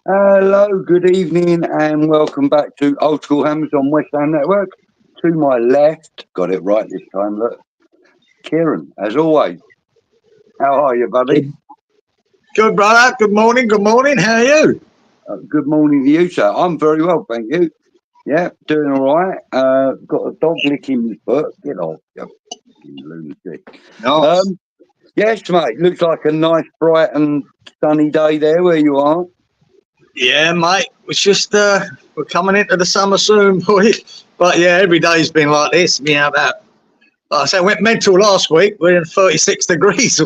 Hello, good evening, and welcome back to Old School Hammers on West Ham Network. To my left, got it right this time. Look, Kieran, as always. How are you, buddy? Good, good, brother. Good morning. Good morning. How are you? Good morning to you, sir. I'm very well, thank you. Yeah, doing all right. Got a dog licking my foot. Get off, you fucking lunatic. Nice. Um, yes, mate. Looks like a nice, bright and sunny day there where you are. Yeah, mate. It's just we're coming into the summer soon, boy. But yeah, every day's been like this. Yeah, that. Like I said, I went mental last week. We're in 36 degrees.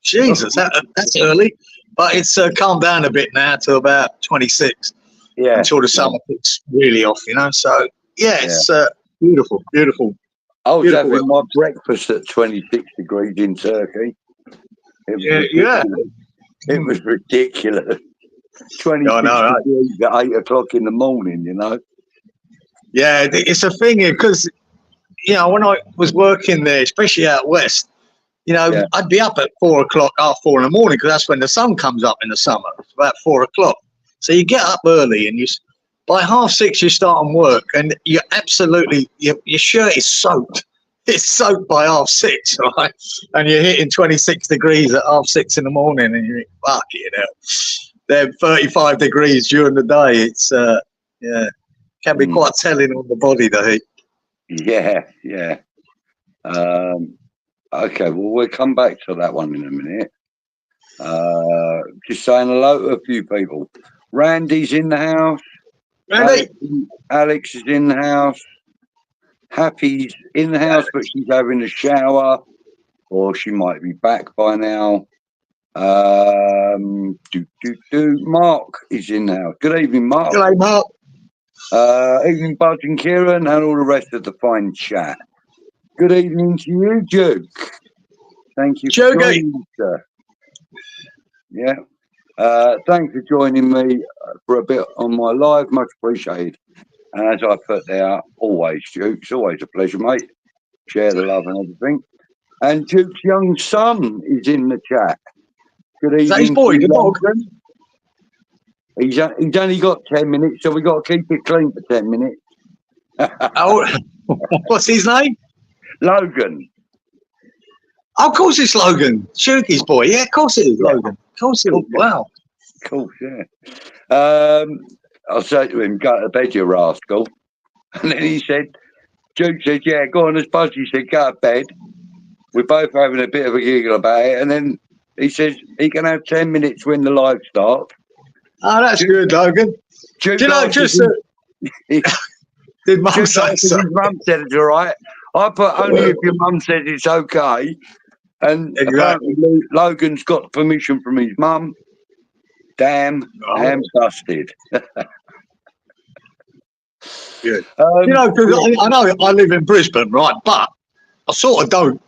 Jesus, that's early. But it's calmed down a bit now to about 26 Yeah. until the summer kicks really off. So yeah, it's beautiful, beautiful. I was Beautiful having weather. my breakfast at 26 degrees in Turkey. It was Yeah, yeah. ridiculous. It was ridiculous. I 26 know, right? degrees at 8 o'clock in the morning, you know? Yeah, it's a thing here because when I was working there, especially out west, Yeah. I'd be up at 4 o'clock, half 4 in the morning, because that's when the sun comes up in the summer. It's about 4 o'clock. So you get up early, and by half 6 you start on work, and you're absolutely your shirt is soaked. It's soaked by half 6, right? And you're hitting 26 degrees at half 6 in the morning, and you think, fuck it, they're 35 degrees during the day. It's can be quite telling on the body, the heat. Yeah, yeah. Okay, well, we'll come back to that one in a minute. Just saying hello to a few people. Randy's in the house. Randy, Alex is in the house. Happy's in the house, but she's having a shower, or she might be back by now. Mark is in the house. Good evening, Mark. hello, Mark. Evening, Bud and Kieran, and all the rest of the fine chat. Good evening to you, Duke. Thank you for joining us, sir. Yeah. Thanks for joining me for a bit on my live. Much appreciated. And as I put there, always, Duke, it's always a pleasure, mate. Share the love and everything. And Duke's young son is in the chat. Good evening. Is that his boy, the dog? He's only got 10 minutes, so we've got to keep it clean for 10 minutes. Oh, what's his name? Logan. Oh, of course it's Logan. Shuki's boy. Yeah, of course it is Logan. Of course it is. Wow. Cool, yeah. I said to him, go to bed, you rascal. And then he said, Duke said, yeah, go on, as Buzzy said, go to bed. We're both having a bit of a giggle about it. And then he says he can have 10 minutes when the live starts. Oh, that's good, Logan. Duke, Do you know, did Mum say so? His mum said it's all right. I put only if your mum says it's okay. And apparently Logan's got permission from his mum. Damn, I'm busted. Good. Because I know I live in Brisbane, right? But I sort of don't.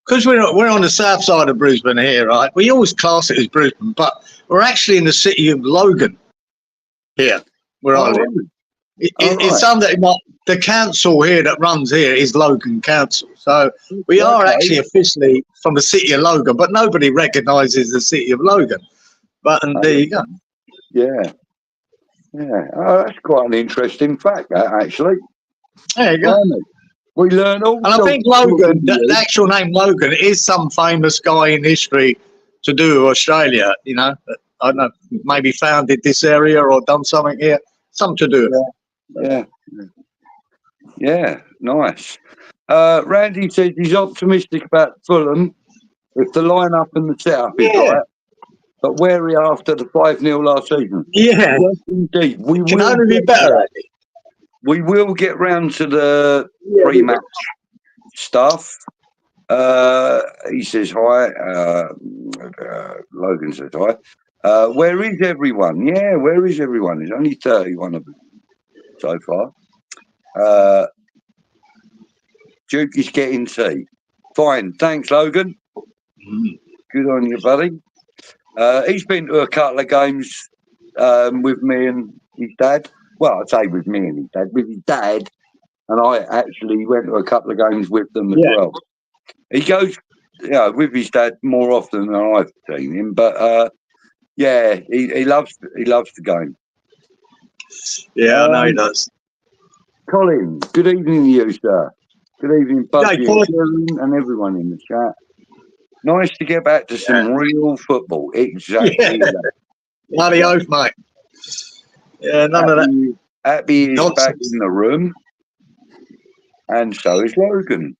Because we're on the south side of Brisbane here, right? We always class it as Brisbane, but we're actually in the city of Logan here, where I live. It's under the council here that runs here is Logan Council. So we are actually officially from the city of Logan, but nobody recognises the city of Logan. But there you go. Yeah. Yeah. Oh, that's quite an interesting fact, actually. There you go. We learn all. And I think Logan, the actual name Logan, is some famous guy in history to do with Australia. I don't know, maybe founded this area or done something here. Something to do. Yeah, nice. Randy says he's optimistic about Fulham if the lineup and the setup is right, but wary after the 5-0 last season. Yeah, yes, indeed. We can only be better. We will get round to the pre-match stuff. He says hi. Logan says hi. Where is everyone? Yeah, where is everyone? There's only 31 of them so far. Duke is getting tea. Fine. Thanks, Logan. Good on you, buddy. He's been to a couple of games with me and his dad. Well, I'd say with me and his dad. With his dad. And I actually went to a couple of games with them as well. He goes with his dad more often than I've seen him. But, Yeah, he loves the game. Yeah, I know he does. Colin, good evening to you, sir. Good evening, Budgie Colin. and everyone in the chat. Nice to get back to some real football. Exactly. Yeah. Bloody oath, mate. Yeah, none of that. Happy is back in the room. And so is Logan.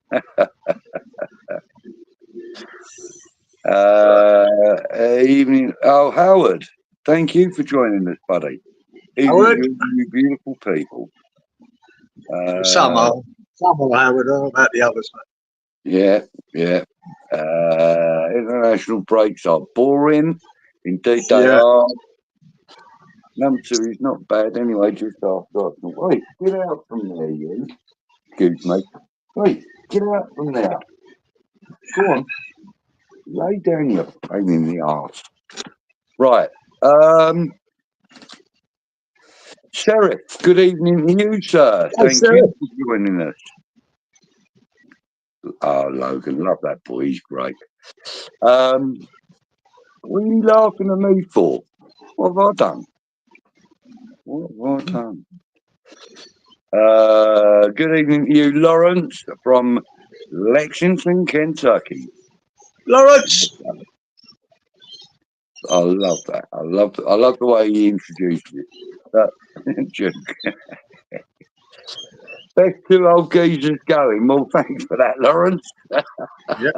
Evening. Oh, Howard, thank you for joining us, buddy. Howard? You beautiful people. Some are Howard, I don't know about the others, Yeah. mate. International breaks are boring. Indeed, they are. Number 2 is not bad anyway, just after. Wait, get out from there, you. Excuse me. Wait, get out from there. Go on. Lay down, you pain in the arse. Right. Sheriff, good evening to you, sir. Thank you for joining us. Oh, Logan, love that boy. He's great. What are you laughing at me for? What have I done? Good evening to you, Lawrence, from Lexington, Kentucky. Lawrence! I love that. I love the way he introduced you. Joke. Best 2 old geezers going. Well, thanks for that, Lawrence. Yeah.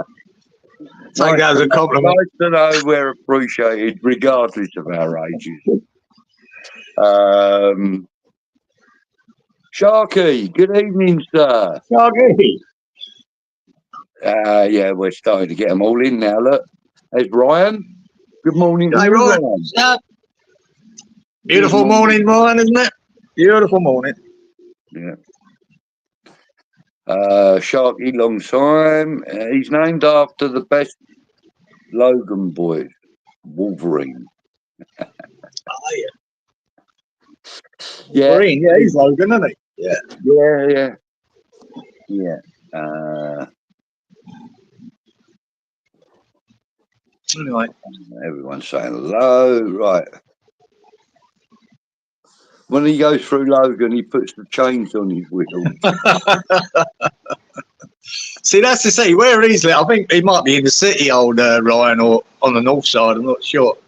Take that as a compliment. Nice to know we're appreciated regardless of our ages. Sharky, good evening, sir. Sharky. Yeah, we're starting to get them all in now. Look, there's Ryan. Good morning. Hey, Ryan. Beautiful morning, Ryan, isn't it? Beautiful morning. Yeah. Sharky, long time. He's named after the best Logan boy, Wolverine. Oh, yeah. Wolverine, yeah, he's Logan, isn't he? Yeah. Yeah. Anyway. Everyone's saying hello. Right. When he goes through Logan, he puts the chains on his wheels. See, that's the city. Where he's I think he might be in the city, old Ryan, or on the north side. I'm not sure.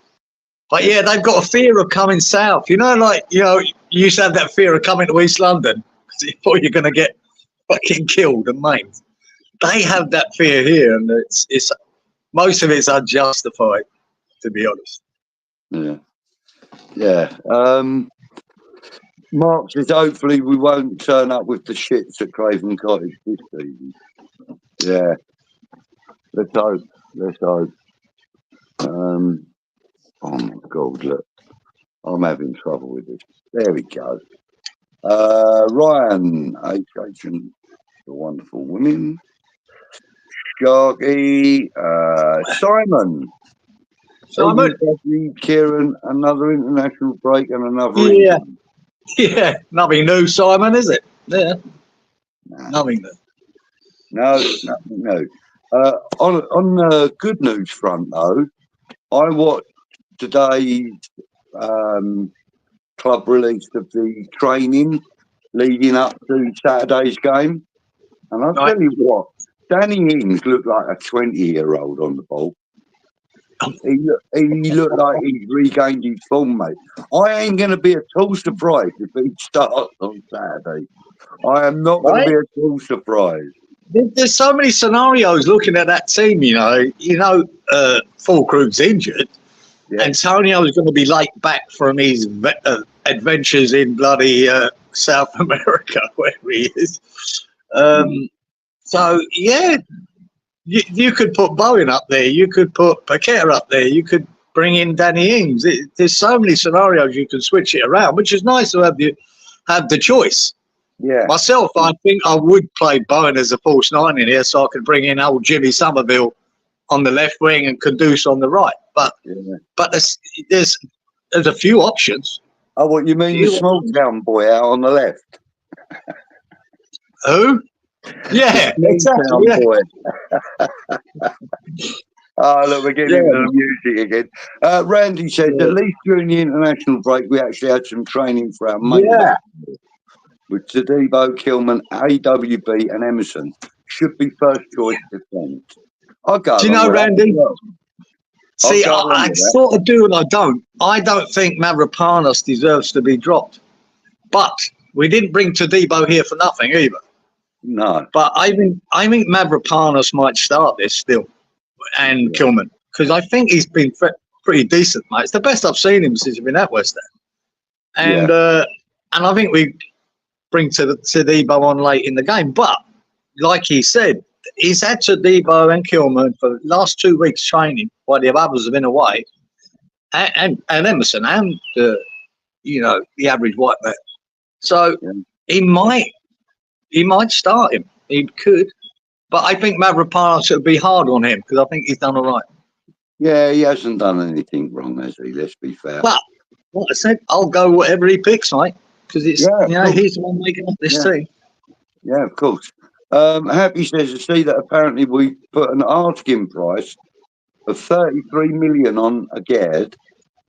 But yeah, they've got a fear of coming south. You know, you used to have that fear of coming to East London because you thought you're going to get fucking killed and maimed. They have that fear here, and it's most of it's unjustified, to be honest. Yeah. Mark says hopefully we won't turn up with the shits at Craven Cottage this season. Yeah. Let's hope. Oh my God, look. I'm having trouble with this. There we go. Ryan, H.H. the wonderful women. Sharky, Simon. Kieran, another international break and another. Yeah, nothing new, Simon, is it? Yeah, nothing new. No, nothing new. On the good news front, though, I watched today's club release of the training leading up to Saturday's game, and I'll tell you what, Danny Ings looked like a 20-year-old on the ball. He looked like he's regained his form, mate. I ain't going to be at all surprised if he starts on Saturday. I am not going to be at all surprised. There's so many scenarios looking at that team, Fulcrum's injured. Yeah. Antonio's going to be late back from his adventures in bloody South America, where he is. So, yeah, you could put Bowen up there. You could put Paqueta up there. You could bring in Danny Ings. There's so many scenarios you can switch it around, which is nice to have the choice. Yeah. Myself, I think I would play Bowen as a false 9 in here so I could bring in old Jimmy Somerville on the left wing and Kudus on the right. But there's a few options. Oh, what you mean the small town boy out on the left? Who? Yeah, exactly. Yeah. Oh, look, we're getting into the music again. Randy said, at least during the international break, we actually had some training for our mate. Yeah. With Todibo, Kilman, AWB and Emerson. Should be first choice defence. I'll go. Do you know, Randy? Well. See, I sort of do and I don't. I don't think Mavropanos deserves to be dropped. But we didn't bring Todibo here for nothing either. No. But I think Mavropanos might start this still, and Kilman, because I think he's been pretty decent, mate. It's the best I've seen him since he's been at West Ham. And I think we bring Todibo on late in the game. But like he said, he's had Todibo and Kilman for the last 2 weeks training while the others have been away, and Emerson and the average white man. So he might start him. He could, but I think Mavropanos would be hard on him because I think he's done all right. Yeah, he hasn't done anything wrong, has he? Let's be fair. But like I said, I'll go whatever he picks, mate, because it's he's the one making up this team. Yeah, of course. Happy says to see that apparently we put an asking price of 33 million on Agard.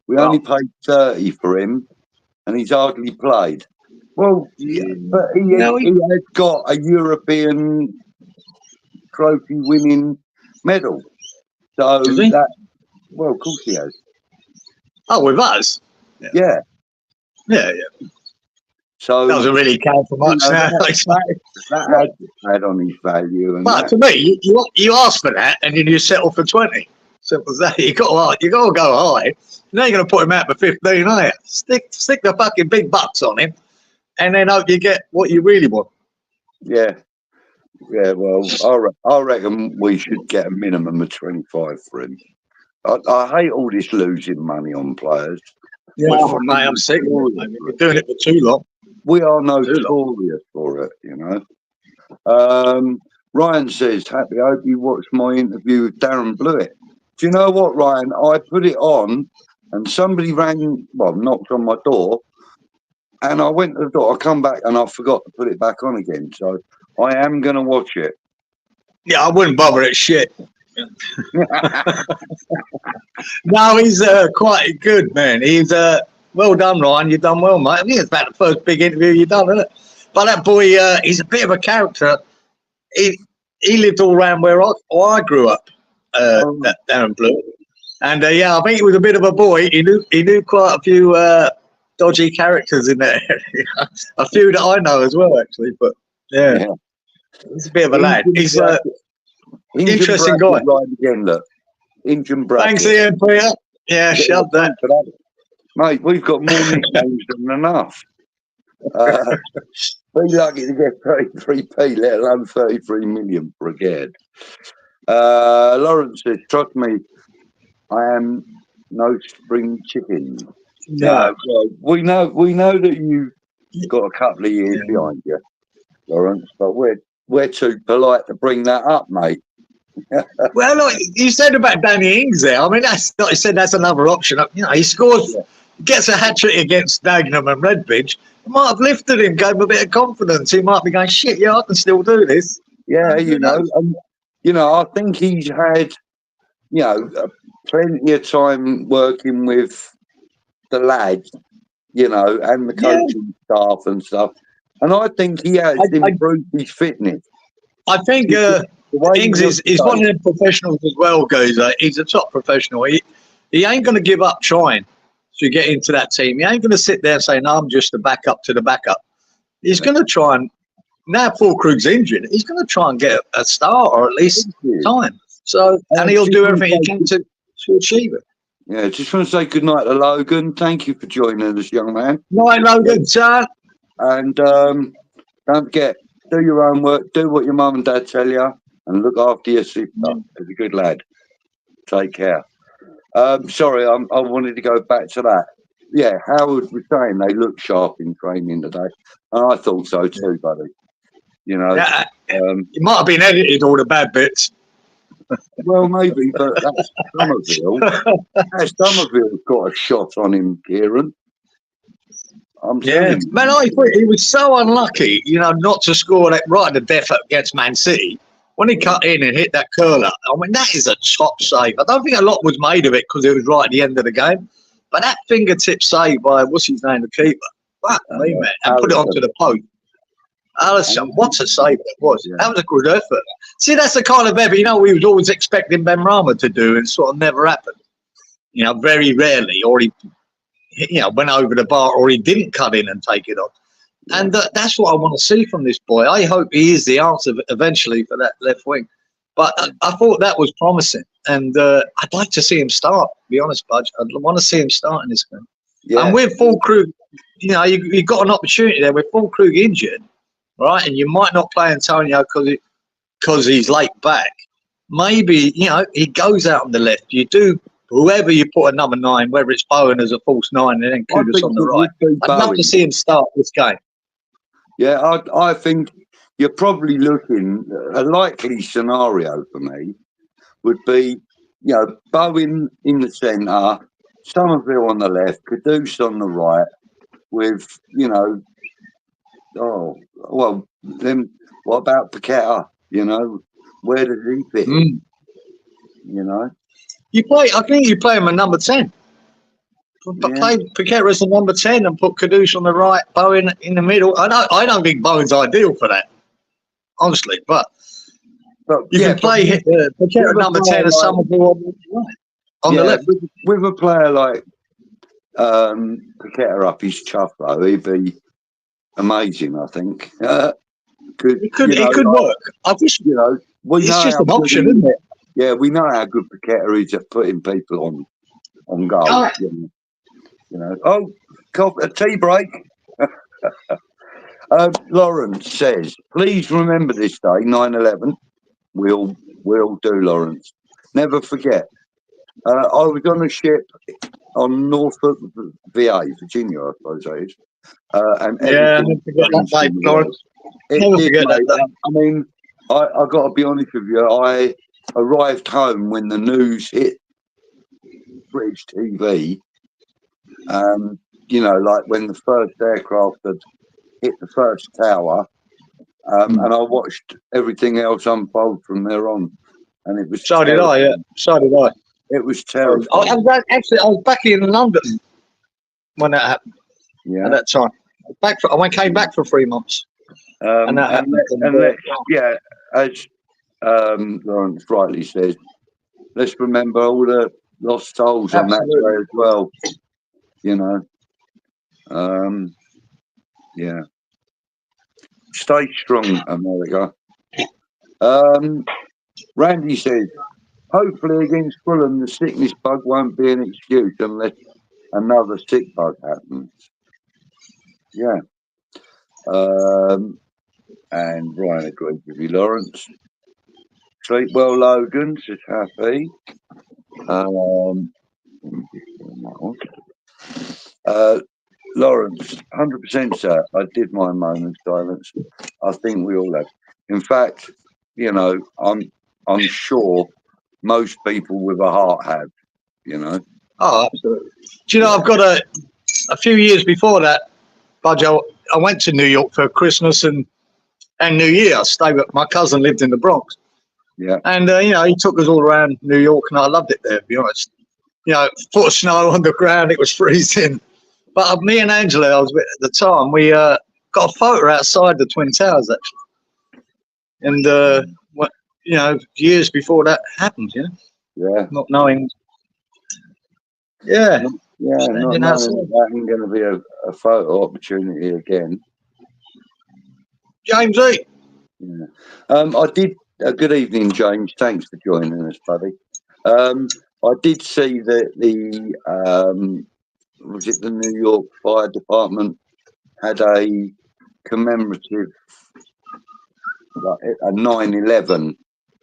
We only paid 30 for him, and he's hardly played. Well, but he has got a European trophy winning medal. So that, well, of course he has. Oh, with us? Yeah. So doesn't really count for much. That had on his value. But to me, you ask for that, and then you settle for 20. Simple as that. You got to go high. You're not going to put him out for 15, are you? Stick the fucking big bucks on him, and then hope you get what you really want. Yeah. Well, I reckon we should get a minimum of 25 for him. I hate all this losing money on players. Yeah, mate, I'm sick of it. We're doing it for too long. We are notorious for it, Ryan says, happy, I hope you watched my interview with Darren Blewett. Do you know what, Ryan? I put it on and somebody knocked on my door, and I went to the door. I come back and I forgot to put it back on again. So I am going to watch it. Yeah, I wouldn't bother it shit. No, he's quite good, man. He's well done, Ryan. You've done well, mate. I think it's about the first big interview you've done, isn't it? But that boy, he's a bit of a character. He lived all around where I grew up, down in Blue. And I think he was a bit of a boy. He knew quite a few dodgy characters in that area. A few that I know as well, actually. But yeah. He's a bit of a lad. He's an interesting guy. Right again, look. Injun Bracket. Thanks, Ian, Peter. Yeah, shove that. Mate, we've got more nicknames than enough. Be lucky to get 33p, let alone 33 million for a Gerd. Lawrence says, trust me, I am no spring chicken. No. We know that you've got a couple of years behind you, Lawrence, but we're too polite to bring that up, mate. Well, look, you said about Danny Ings there. I mean, that's like you said, that's another option. He scores, gets a hat trick against Dagenham and Redbridge. It might have lifted him, gave him a bit of confidence. He might be going, shit, I can still do this. Yeah, I think he's had, plenty of time working with the lads, and the coaching staff and stuff. And I think he has improved his fitness. I think Ings is one of the professionals as well, Gozer. He's a top professional. He ain't going to give up trying to get into that team. He ain't going to sit there and say, no, I'm just the backup to the backup. He's going to try and, now Paul Krug's injured, he's going to try and get a start or at least time. So, and he'll do everything he can to achieve it. Yeah, just want to say good night to Logan. Thank you for joining us, young man. Night, Logan, son. And don't forget, do your own work, do what your mum and dad tell you, and look after your sister. As a good lad. Take care. Sorry, I wanted to go back to that. Yeah, Howard was saying they look sharp in training today. And I thought so too, buddy. It might have been edited, all the bad bits. Well, maybe, but that's Somerville. Somerville's got a shot on him, Kieran. Man, I thought he was so unlucky, not to score that right at the death against Man City. when he cut in and hit that curler, I mean, that is a top save. I don't think a lot was made of it because it was right at the end of the game. But that fingertip save by, what's his name, the keeper? Fuck me, man. And put it onto the post. Alisson, what a save that was. Yeah. That was a good effort. See, that's the kind of effort, we was always expecting Ben Rama to do, and sort of never happened. Very rarely, or he, went over the bar, or he didn't cut in and take it on. Yeah. And that's what I want to see from this boy. I hope he is the answer eventually for that left wing. But I thought that was promising, and I'd like to see him start. To be honest, Budge, I'd want to see him start in this game. Yeah. And with full Krug, you've got an opportunity there with full Krug injured, right? And you might not play Antonio because he's late back. Maybe he goes out on the left. You do whoever you put a number 9, whether it's Bowen as a false 9 and then Kudus on the right. I'd love to see him start this game. Yeah, I think you're probably looking, a likely scenario for me would be, Bowen in the centre, Somerville on the left, Kudus on the right, with, then what about Paqueta? Where does he fit in? I think you play him at number 10. Play Paqueta as the number 10 and put Kudus on the right, Bowen in the middle. I don't think Bowen's ideal for that, honestly. But you can play Paqueta at number 10 and Somerville on the left. With a player like Paqueta up his chuff, though, he'd be amazing, I think. It could work. I wish, it's just an option, isn't it? Yeah, we know how good Paqueta is at putting people on goal. Oh. A tea break. Lawrence says, please remember this day, 9/11. We'll do, Lawrence. Never forget. I was on a ship on Norfolk, VA, Virginia, I suppose that is. And never forget that day, Lawrence. Never forget that day. I mean, I got to be honest with you. I arrived home when the news hit British TV. Like when the first aircraft had hit the first tower, and I watched everything else unfold from there on, and it was. So did I. Yeah. So did I. It was terrible. I was back in London when that happened. Yeah. At that time, I came back for 3 months. As Lawrence rightly says, let's remember all the lost souls on that day as well. Stay strong, America. Randy says, hopefully against Fulham, the sickness bug won't be an excuse unless another sick bug happens. Yeah. And Ryan agrees with you, Lawrence. Sleep well, Logan, says Happy. Lawrence, 100% sir. I did my moment of silence. I think we all have. In fact, I'm sure most people with a heart have. Oh, absolutely. Do you know, I've got a few years before that, Budge, I went to New York for Christmas and New Year. I stayed with my cousin, lived in the Bronx. Yeah. And, he took us all around New York, and I loved it there, to be honest. Foot of snow on the ground, it was freezing. But me and Angela, I was with at the time, we got a photo outside the Twin Towers, actually. And, years before that happened, Yeah. Not knowing. Yeah. Yeah, not knowing that ain't going to be a photo opportunity again. James E. Yeah. I did. Good evening, James. Thanks for joining us, buddy. I did see that was it the New York Fire Department had a commemorative, like a 9/11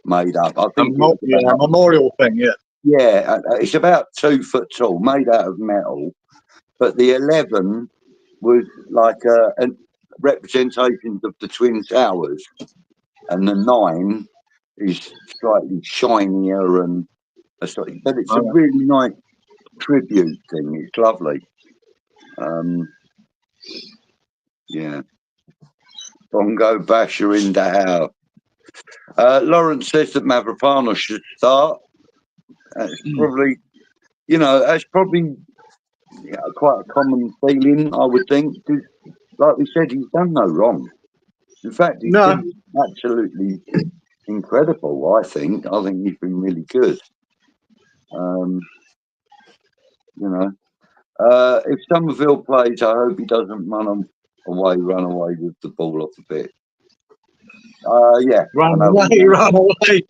made up. I think a memorial thing. Yeah. Yeah, it's about 2 foot tall, made out of metal. But the 11 was like a representation of the Twin Towers, and the 9 is slightly shinier and but it's a really nice tribute thing. It's lovely. Yeah. Bongo Basher in the house. Lawrence says that Mavropanos should start. That's probably, that's probably quite a common feeling, I would think. Because, like we said, he's done no wrong. In fact, he's been absolutely incredible, I think. I think he's been really good. If Somerville plays, I hope he doesn't run away with the ball off the pitch. Run away.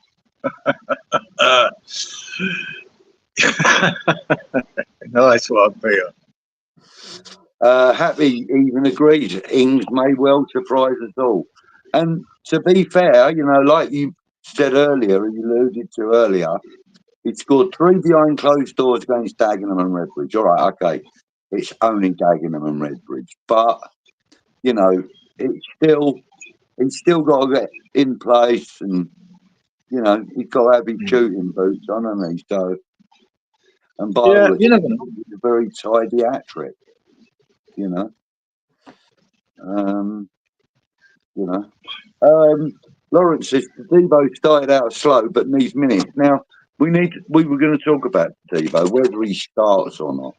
Nice one, Peter. Happy even agreed. Ings may well surprise us all. And to be fair, like you said earlier, you alluded to earlier, he scored 3 behind closed doors against Dagenham and Redbridge. All right, okay. It's only Dagenham and Redbridge. But, he's still got to get in place and, he's got to have his shooting boots on, hasn't he? So, and by the way, it's a very tidy hat-trick, Lawrence says Todibo started out slow but needs minutes. Now, we were going to talk about Todibo, whether he starts or not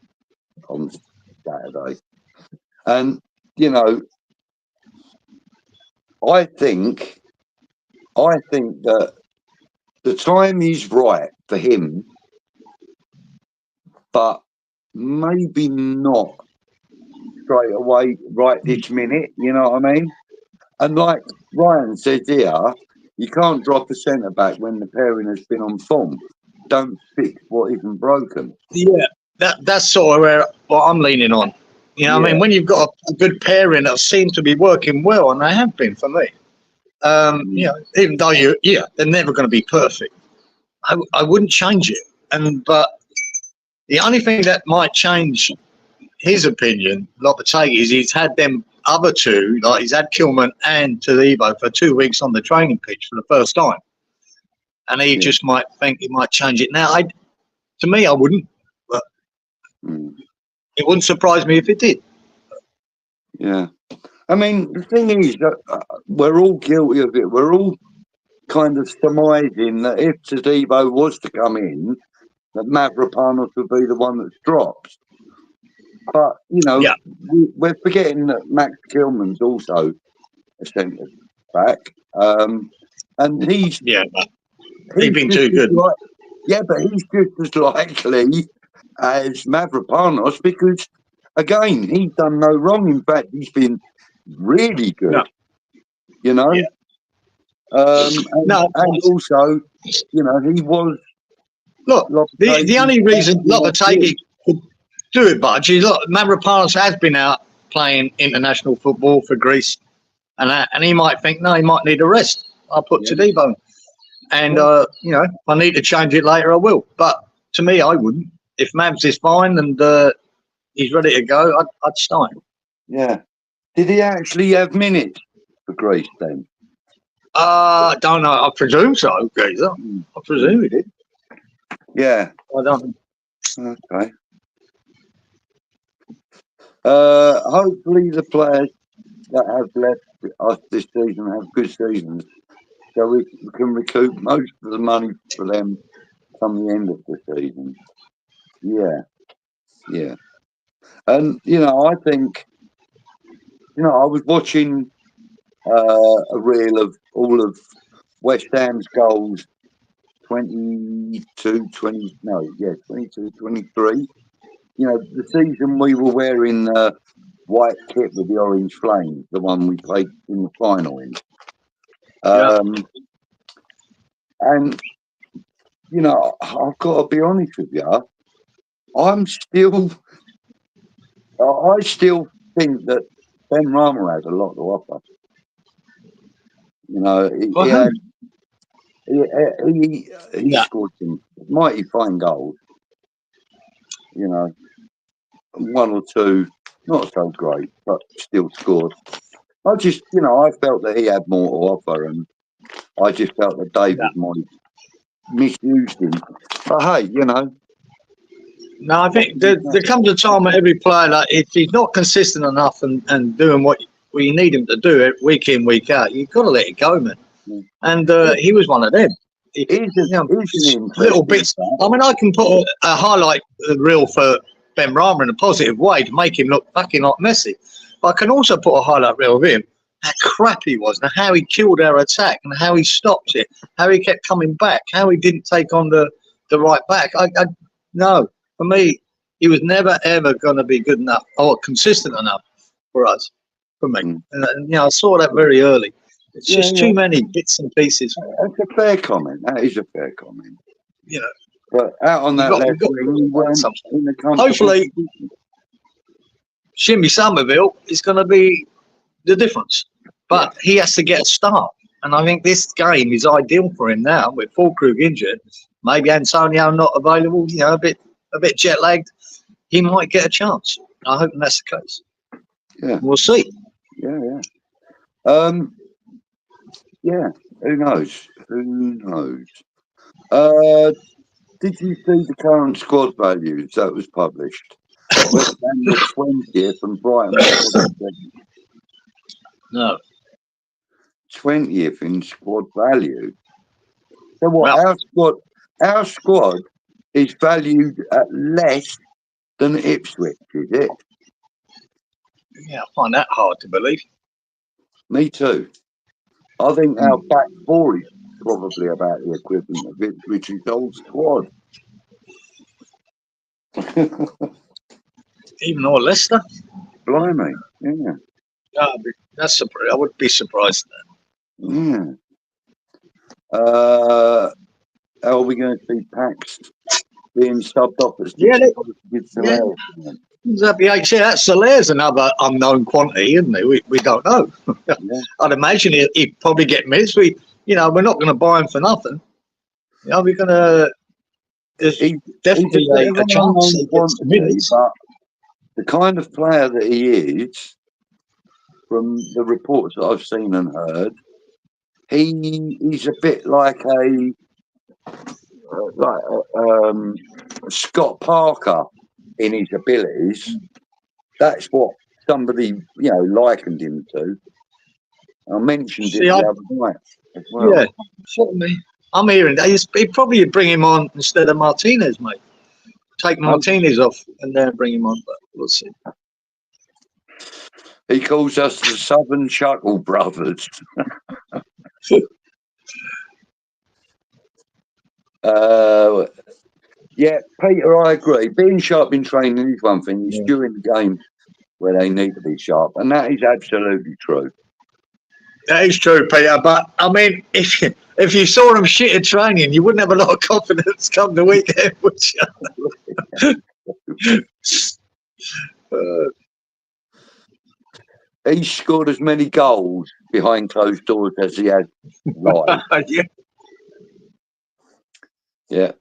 on Saturday. And, I think that the time is right for him, but maybe not straight away right this minute, you know what I mean? And like Ryan says here, you can't drop a centre-back when the pairing has been on form. Don't fix what isn't broken. Yeah, that's sort of what I'm leaning on. You know what I mean? When you've got a good pairing that seems to be working well, and they have been for me, even though they're never going to be perfect, I wouldn't change it. But the only thing that might change his opinion, Lopetegui, is he's had them other two, like he's had Kilman and Todibo for 2 weeks on the training pitch for the first time. And he just might think he might change it. Now, to me, I wouldn't. But it wouldn't surprise me if it did. Yeah. I mean, the thing is that we're all guilty of it. We're all kind of surmising that if Todibo was to come in, that Mavropanos would be the one that drops. But, we're forgetting that Max Kilman's also a centre back. And he's been too good. But he's just as likely as Mavropanos because, again, he's done no wrong. In fact, he's been really good. And also, he was. Look, the only reason Lopetegui could do it, Budge, is Mavropanos has been out playing international football for Greece, and he might think, no, he might need a rest. I'll put Todibo. And, if I need to change it later, I will. But to me, I wouldn't. If Mavs is fine and he's ready to go, I'd start him. Yeah. Did he actually have minutes for Greece then? I don't know. I presume so, Geezer. I presume he did. Yeah. I don't know. Okay. Hopefully the players that have left us this season have good seasons, so we can recoup most of the money for them come the end of the season. Yeah. And, I think, I was watching a reel of all of West Ham's goals, 22, 23. The season we were wearing the white kit with the orange flames, the one we played in the final in. And, I've got to be honest with you, I still think that Ben Rama has a lot to offer. He scored some mighty fine goals. One or two, not so great, but still scored. I just, I felt that he had more to offer, and I just felt that David might have misused him. But hey, No, I think there comes a time where every player, like, if he's not consistent enough and doing what you need him to do week in, week out, you've got to let it go, man. And he was one of them. Little bits. I mean, I can put a highlight reel for Ben Rama in a positive way to make him look fucking like Messi. But I can also put a highlight reel of him, how crap he was, and how he killed our attack, and how he stopped it, how he kept coming back, how he didn't take on the right back. No, for me, he was never, ever going to be good enough or consistent enough for us, for me. And I saw that very early. It's just too many bits and pieces. That's a fair comment. That is a fair comment. You know. But out on that left wing, he weren't in the country. Hopefully, Shimmy Somerville is going to be the difference. But he has to get a start. And I think this game is ideal for him now with Fulkrug injured. Maybe Antonio not available, a bit jet lagged. He might get a chance. I hope that's the case. Yeah. We'll see. Yeah. Yeah, who knows? Did you see the current squad values that was published? West Ham were 20th and Brighton were 47th. No. 20th in squad value. So what? Well, our squad is valued at less than Ipswich, is it? Yeah, I find that hard to believe. Me too. I think our back four is probably about the equivalent of Ipswich's old squad. Even or Leicester? Blimey, yeah. That's I would be surprised at that. Yeah. How are we going to see Pax being subbed off as that's Solaire's another unknown quantity, isn't he? We don't know. I'd imagine he'd probably get minutes. We're not going to buy him for nothing. We're going to. There's definitely a chance. But the kind of player that he is, from the reports that I've seen and heard, he's a bit like Scott Parker in his abilities. That's what somebody likened him to. I mentioned it the other night as well. Yeah, certainly. I'm hearing that he'd probably bring him on instead of Martinez, mate. Take Martinez off and then bring him on, but we'll see. He calls us the Southern Chuckle Brothers. Yeah, Peter, I agree. Being sharp in training is one thing. It's during the games where they need to be sharp, and that is absolutely true. That is true, Peter. But I mean, if you saw him shit at training, you wouldn't have a lot of confidence come the weekend, would you? He scored as many goals behind closed doors as he has live. Yeah.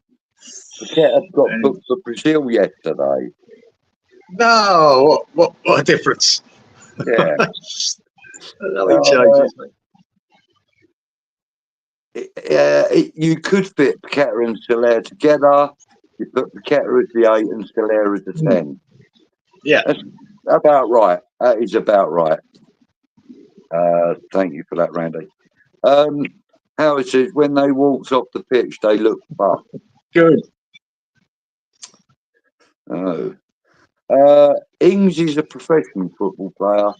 Paqueta got booked for Brazil yesterday. No, what a difference. Yeah. You could fit Paqueta and Soler together. You put Paqueta as the 8 and Soler as the 10. Yeah. That's about right. That is about right. Thank you for that, Randy. Howard says, when they walked off the pitch, they looked buff. Good. Oh. Ings is a professional football player.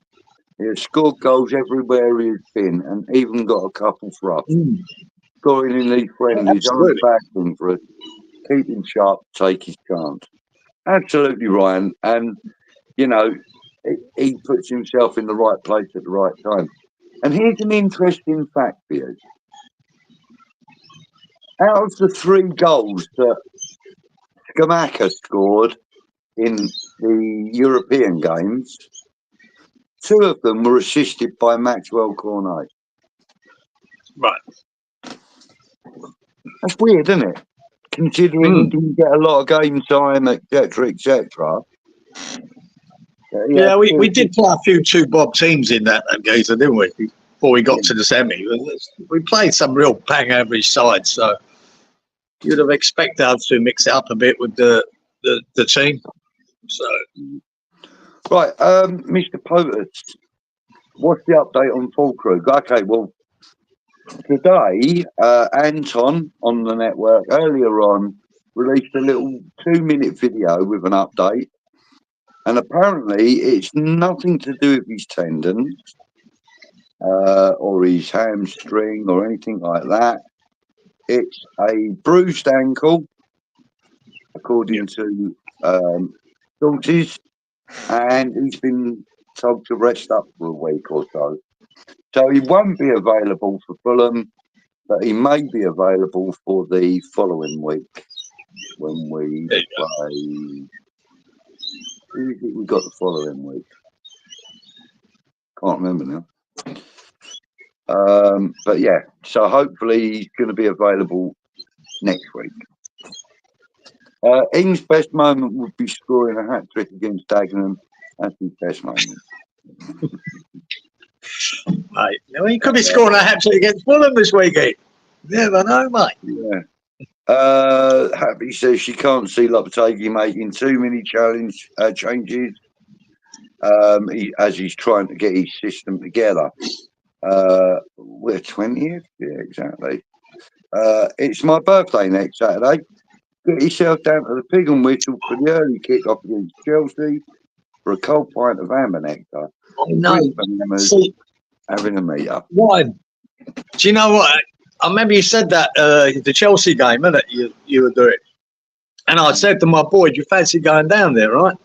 He has scored goals everywhere he's been and even got a couple for us. Scoring in these friendlies aren't a bad thing for us. Keep him sharp, take his chance. Absolutely, Ryan. And, he puts himself in the right place at the right time. And here's an interesting fact for you. Out of the 3 goals that Scamacca scored in the European games, 2 of them were assisted by Maxwell Cornet. Right. That's weird, isn't it? Considering he didn't get a lot of game time, etc., etc. Yeah, we did play a few 2-bob teams in that gazer, didn't we? Before we got to the semi. We played some real bang average sides, so you'd have expected us to mix it up a bit with the team. So, right, Mr. Potus, what's the update on Fulkrug? Okay, well, today, Anton on the network earlier on released a little 2-minute video with an update, and apparently it's nothing to do with his tendons or his hamstring or anything like that. It's a bruised ankle, according to sources, and he's been told to rest up for a week or so. So he won't be available for Fulham, but he may be available for the following week when we play. Who is it we got the following week? Can't remember now. But yeah, so hopefully he's going to be available next week. Ings' best moment would be scoring a hat-trick against Dagenham. That's his best moment. Mate, now he could be scoring a hat-trick against Fulham this weekend. Never know, mate. Yeah. Happy says she can't see Lopetegui making too many changes as he's trying to get his system together. We're 20th? Yeah, exactly. It's my birthday next Saturday. Get yourself down to the Pig and Whistle for the early kick-off against Chelsea for a cold pint of amber nectar. I know. Having a meet-up. Why? Do you know what? I remember you said that the Chelsea game, innit? You were doing. And I said to my boy, do you fancy going down there, right?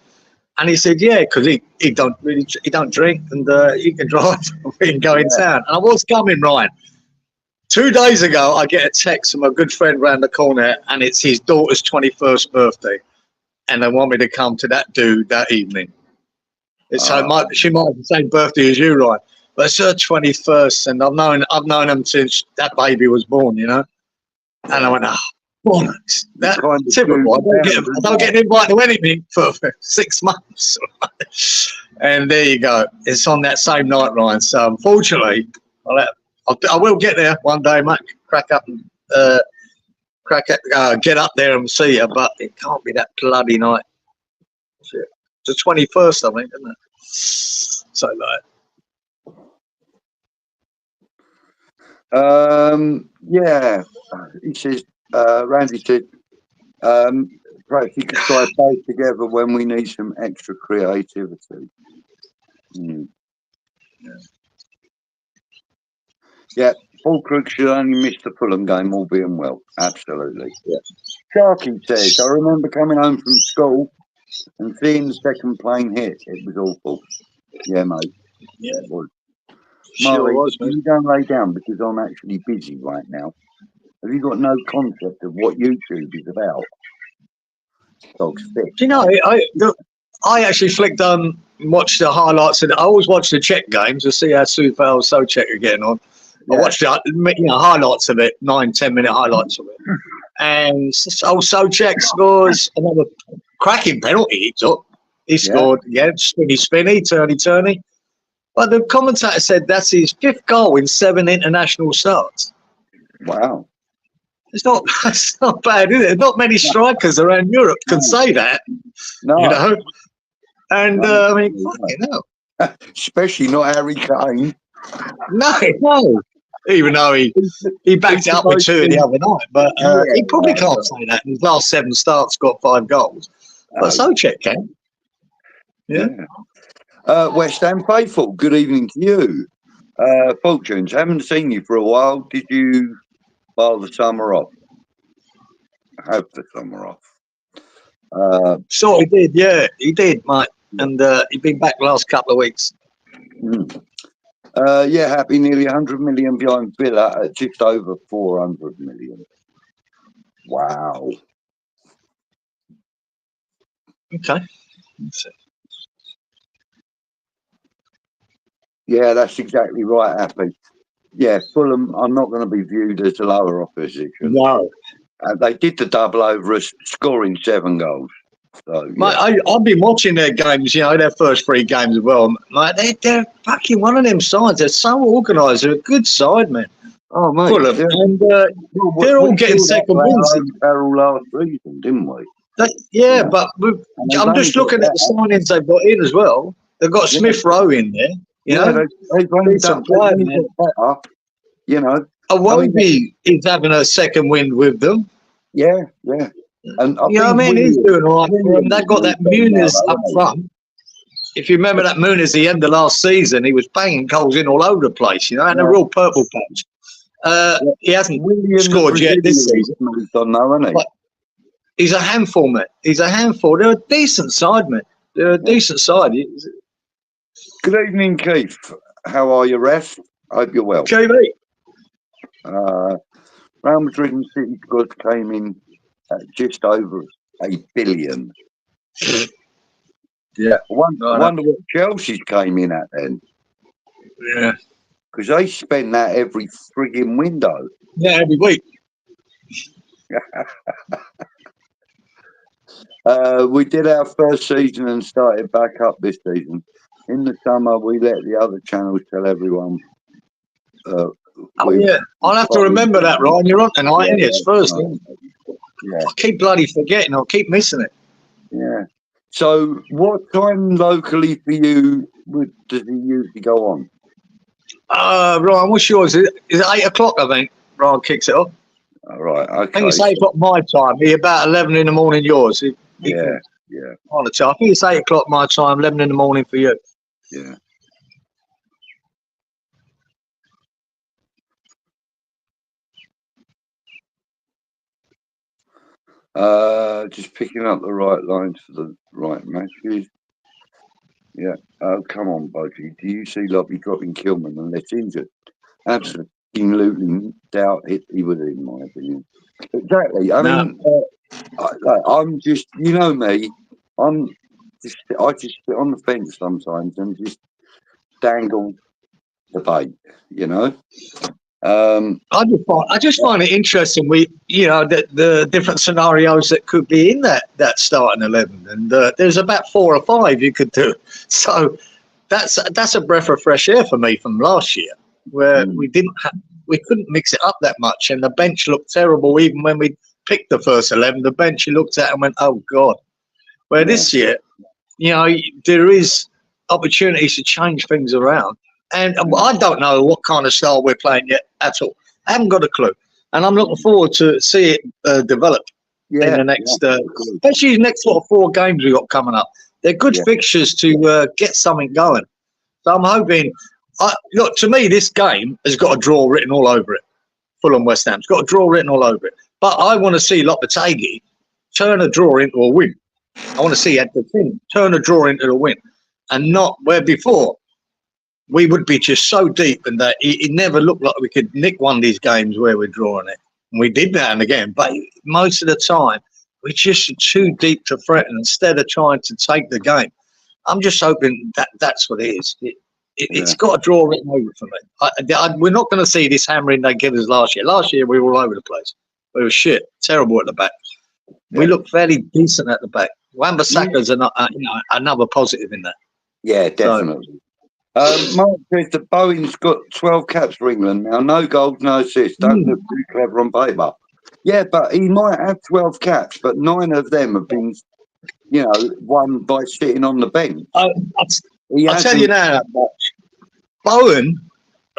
And he said, yeah, because he don't drink and he can drive. We can go in town. And I was coming, Ryan. 2 days ago, I get a text from a good friend round the corner, and it's his daughter's 21st birthday. And they want me to come to that dude that evening. She might have the same birthday as you, Ryan. But it's her 21st, and I've known him since that baby was born, you know. And I went, bollocks. That's typical. I don't get an invite to anything for 6 months. And there you go. It's on that same night, Ryan. So unfortunately, I will get there one day, mate. Get up there and see you, but it can't be that bloody night. It's the 21st, I think, isn't it? So like. Yeah, he says, Randy said, perhaps you could try both together when we need some extra creativity. Yeah, Paul Crook should only miss the Fulham game, all being well. Absolutely. Yeah. Sharky says, I remember coming home from school and seeing the second plane hit. It was awful. Yeah, mate. Yeah, it was. Molly, you don't lay down because I'm actually busy right now. Have you got no concept of what YouTube is about? Dog's thick. Do you know, I actually flicked on, watched the highlights, and I always watch the Czech games to see how Soufal and Souček are getting on. Yeah. I watched the highlights of it, 9-10 minute highlights of it. And Souček scores another cracking penalty he took. He scored again, spinny, turny. But the commentator said that's his 5th goal in 7 international starts. Wow. It's not bad, is it? Not many strikers around Europe can say that. No. You know? And, I mean, fucking hell. Especially not Harry Kane. No. Even though he backed it up with 2 the other night. But he probably can't say that. In his last 7 starts, got 5 goals. But Souček can. Yeah. West Ham faithful, good evening to you. Fortunes, haven't seen you for a while. Did you bar the summer off? Have the summer off. Sort of did, yeah. He did, mate. And he's been back the last couple of weeks. Happy nearly 100 million behind Villa at just over 400 million. Wow. Okay. Yeah, that's exactly right, Happy. Yeah, Fulham are not going to be viewed as the lower opposition. No. They did the double over us, scoring 7 goals. So, yeah. Mate, I've been watching their games, you know, their first 3 games as well. Mate, they're fucking one of them sides. They're so organised. They're a good side, man. Oh, mate. Fulham. Yeah. And they're all getting second wins. Last season, didn't we? But I'm just looking at the signings they've got in as well. They've got Smith Rowe in there. You know, they've only done better. You know, Iwobi is having a second wind with them. Yeah. And you know what I mean? He's doing all right for them. They've got that Muniz up front. If you remember that Muniz, the end of last season, he was banging goals in all over the place, you know, and a real purple patch. He hasn't scored yet this season. But he's a handful, mate. He's a handful. They're a decent side, mate. They're a decent side. Good evening, Keith. How are you, ref? Hope you're well. KB. Real Madrid and City squads came in at just over $1 billion. Yeah. I wonder what Chelsea's came in at then. Yeah. Because they spend that every frigging window. Yeah, every week. We did our first season and started back up this season. In the summer, we let the other channels tell everyone. I'll have to remember that, Ryan. You're on tonight, isn't it? It's Thursday. Yeah. I keep bloody forgetting. I'll keep missing it. Yeah. So, what time locally for you does he usually go on? Ryan, what's yours? Is it 8 o'clock, I think? Ryan kicks it off. All right. Okay. I think it's 8 o'clock my time. Be about 11 in the morning yours. Yeah. On the time. I think it's 8 o'clock my time, 11 in the morning for you. Yeah. Just picking up the right lines for the right matches. Yeah. Oh, come on, Budgie. Do you see Lobby dropping Kilman unless injured? Absolutely doubt it. He would, in my opinion. Exactly. I mean, I'm just, you know me. I just sit on the fence sometimes and just dangle the bait. You know. I just find it interesting. The different scenarios that could be in that starting 11, and there's about 4 or 5 you could do. So that's a breath of fresh air for me from last year, where we couldn't mix it up that much, and the bench looked terrible. Even when we picked the first 11, the bench you looked at and went, "Oh God." Where this year, there is opportunities to change things around. And I don't know what kind of style we're playing yet at all. I haven't got a clue. And I'm looking forward to see it develop in the next, especially the next 4 games we've got coming up. They're good fixtures to get something going. So I'm hoping, look, to me, this game has got a draw written all over it. Fulham West Ham's got a draw written all over it. But I want to see Lopetegui turn a draw into a win. I want to see Edwin turn a draw into a win. And not where before we would be just so deep, and that it never looked like we could nick one of these games where we're drawing it. And we did now and again, but most of the time we're just too deep to threaten instead of trying to take the game. I'm just hoping that's what it is. It's got a draw written over for me. We're not going to see this hammering they gave us last year. Last year we were all over the place. We were shit, terrible at the back. Yeah. We look fairly decent at the back. Wan-Bissaka's another positive in that. Yeah, definitely. Mark says that Bowen's got 12 caps for England now. No goals, no assists. Don't look too clever on paper. Yeah, but he might have 12 caps, but 9 of them have been, won by sitting on the bench. I'll tell you now, Bowen,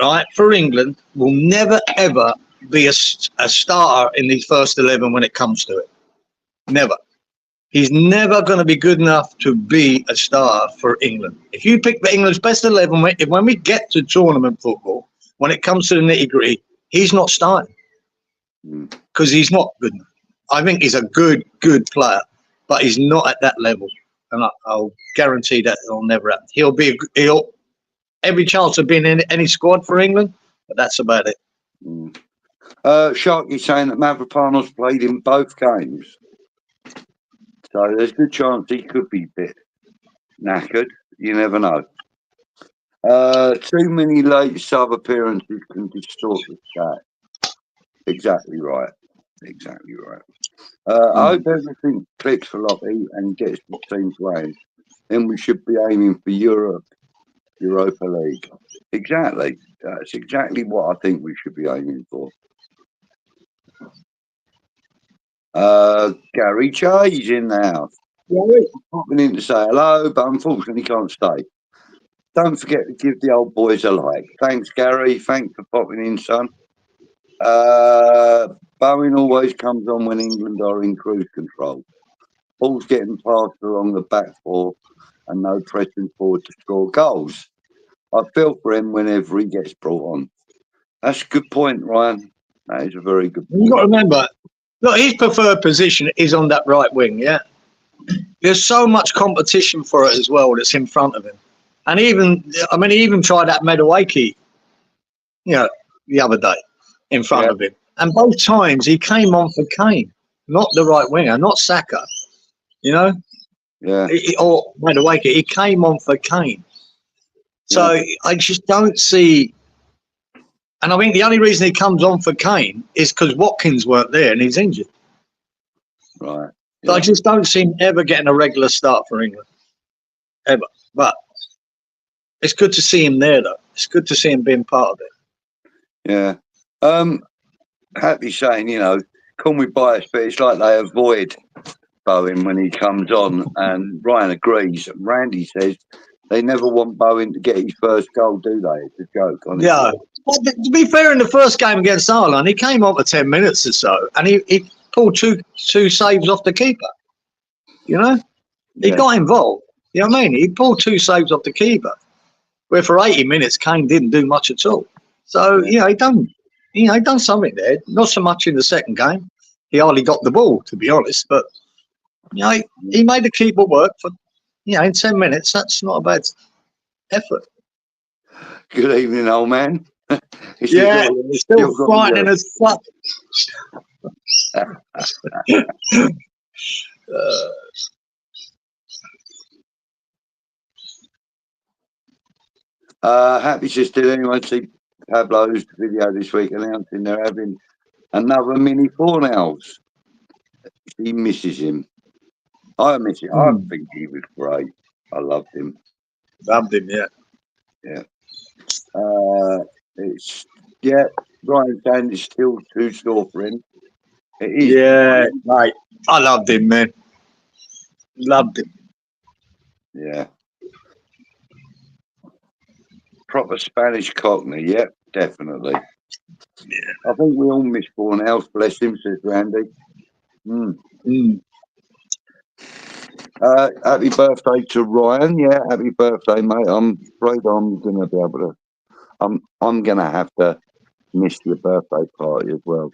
right, for England, will never, ever be a starter in the first 11 when it comes to it. Never. He's never going to be good enough to be a star for England. If you pick the England's best 11, when we get to tournament football, when it comes to the nitty-gritty, he's not starting because he's not good enough. I think he's a good player, but he's not at that level. And I'll guarantee that it'll never happen. He'll every chance of being in any squad for England, but that's about it. Sharky's saying that Mavropanos played in both games. So there's a good chance he could be a bit knackered. You never know. Too many late sub appearances can distort the stat. Exactly right. I hope everything clicks for Lockie and gets the team playing. Then we should be aiming for Europa League. Exactly. That's exactly what I think we should be aiming for. Gary J's in the house. Popping in to say hello, but unfortunately can't stay. Don't forget to give the old boys a like. Thanks, Gary. Thanks for popping in, son. Bowen always comes on when England are in cruise control. Ball's getting passed along the back four and no pressing forward to score goals. I feel for him whenever he gets brought on. That's a good point, Ryan. That is a very good point. You've got to remember, look, his preferred position is on that right wing, yeah? There's so much competition for it as well that's in front of him. And even, he even tried that Medawaki, the other day in front of him. And both times he came on for Kane, not the right winger, not Saka, Yeah. Or Medawaki. He came on for Kane. So I just don't see. And I think the only reason he comes on for Kane is because Watkins weren't there and he's injured. Right. So I just don't see him ever getting a regular start for England. Ever. But it's good to see him there, though. It's good to see him being part of it. Yeah. Happy saying, call me biased, but it's like they avoid Bowen when he comes on. And Ryan agrees. Randy says they never want Bowen to get his first goal, do they? It's a joke, honestly. Yeah. Well, to be fair, in the first game against Ireland, he came on for 10 minutes or so, and he pulled two saves off the keeper. He got involved. You know what I mean? He pulled 2 saves off the keeper, where for 80 minutes, Kane didn't do much at all. So, he done something there. Not so much in the second game. He hardly got the ball, to be honest, but he made the keeper work for, in 10 minutes. That's not a bad effort. Good evening, old man. He's still frightening as fuck. Happy says, did anyone see Pablo's video this week announcing they're having another mini Fornals? He misses him. I miss him. I think he was great. I loved him. Loved him, yeah. Yeah. Ryan saying it's still too sore for him. It is. Yeah, mate. I loved him, man. Loved him. Yeah. Proper Spanish Cockney, yeah, definitely. Yeah. I think we all miss Fornals, bless him, says Randy. Happy birthday to Ryan. Yeah, happy birthday, mate. I'm afraid I'm gonna be able to I'm gonna have to miss your birthday party as well.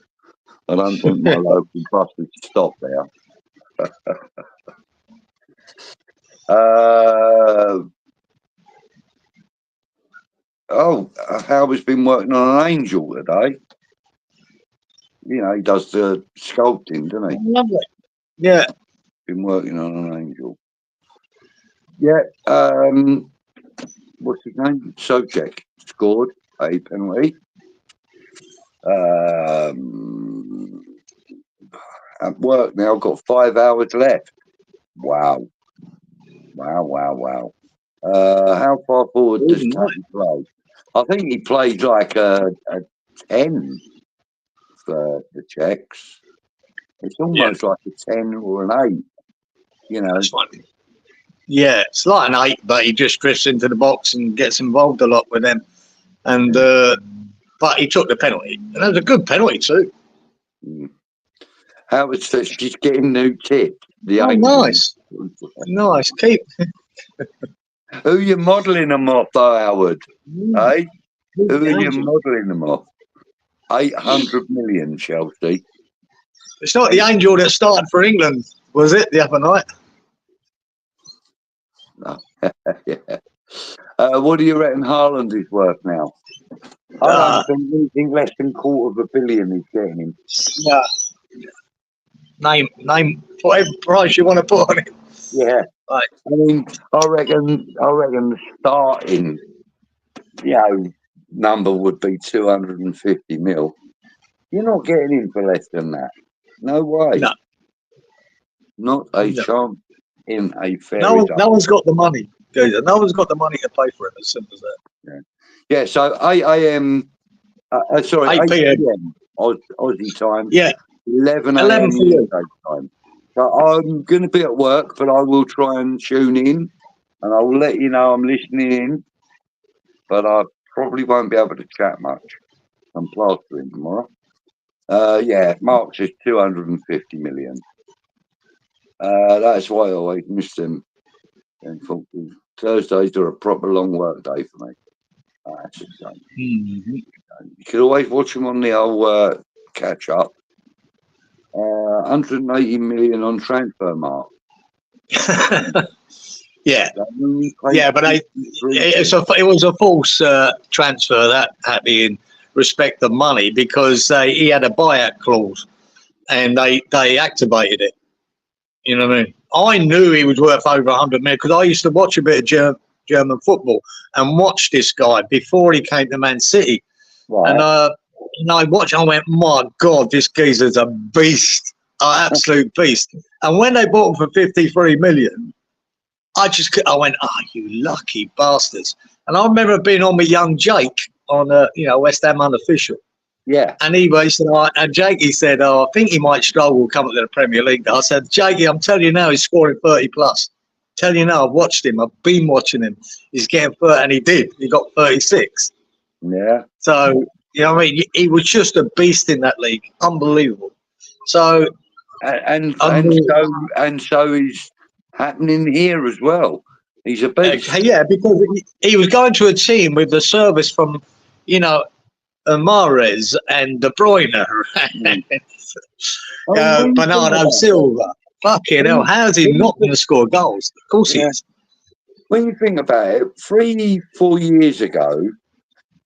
I don't think my local bus would stop there. Howard's been working on an angel today. He does the sculpting, doesn't he? Lovely. Yeah. Been working on an angel. Yeah. What's his name? Socek scored a penalty. At work now, I've got 5 hours left. Wow. How far forward does Tony play? I think he played like a 10 for the Czechs. It's almost like a 10 or an 8. That's funny. Yeah, it's like an 8, but he just drifts into the box and gets involved a lot with them. And but he took the penalty. And that was a good penalty too. Howard says she's getting new tip. Nice. Keep. Who are you modelling them off, though, Howard? Hey? Who are you modelling them off? 800 million, Chelsea. It's not the angel that started for England, was it, the other night? No. Yeah. What do you reckon Haaland is worth now? I don't think anything less than $250 million is getting him. Yeah. Name whatever price you want to put on it. Yeah. Right. I reckon the starting, number would be 250 mil. You're not getting him for less than that. No way. No. Not a chance in a fairy No one's got the money. No one's got the money to pay for it. As simple as that. Yeah. So 8 a.m. 8 p.m. Aussie time. Yeah. 11 a.m. time. So I'm going to be at work, but I will try and tune in, and I will let you know I'm listening in. But I probably won't be able to chat much. I'm plastering tomorrow. Yeah, Mark says 250 million. That's why I always miss them. And Thursdays are a proper long work day for me. That's a shame. Mm-hmm. You could always watch them on the old catch up. 180 million on transfer mark. Yeah, but it was a false transfer that had in respect of money because he had a buyout clause and they activated it. You know what I mean? I knew he was worth over 100 million because I used to watch a bit of German football and watch this guy before he came to Man City. Right. And I watched, I went, my God, this geezer's a beast, an absolute beast. And when they bought him for 53 million, I went, oh, you lucky bastards. And I remember being on with young Jake on, West Ham Unofficial. Yeah. And he said, and Jakey said, I think he might struggle coming to the Premier League. I said, Jakey, I'm telling you now, he's scoring 30 plus. Tell you now, I've watched him. I've been watching him. He's getting 30, and he did. He got 36. Yeah. So, you know what I mean? He was just a beast in that league. Unbelievable. So, and so he's happening here as well. He's a beast. Yeah, because he was going to a team with the service from, Mahrez and De Bruyne, Bernardo Silva. Fucking hell, how's he not going to score goals? Of course he is. When you think about it, 3-4 years ago,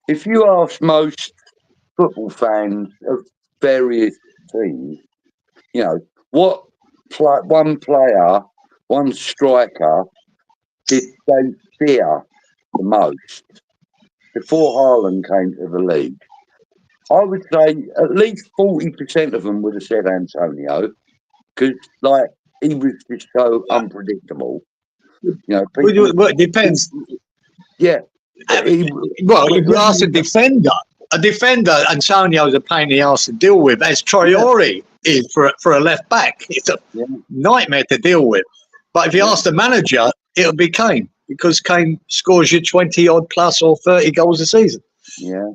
if you ask most football fans of various teams, what one player, one striker did they fear the most before Haaland came to the league? I would say at least 40% of them would have said Antonio, because he was just so unpredictable. It depends. Yeah. If you ask a defender, Antonio's a pain in the arse to deal with, as Traore is for a left back. It's a nightmare to deal with. But if you ask the manager, it'll be Kane, because Kane scores you 20 odd plus or 30 goals a season. Yeah.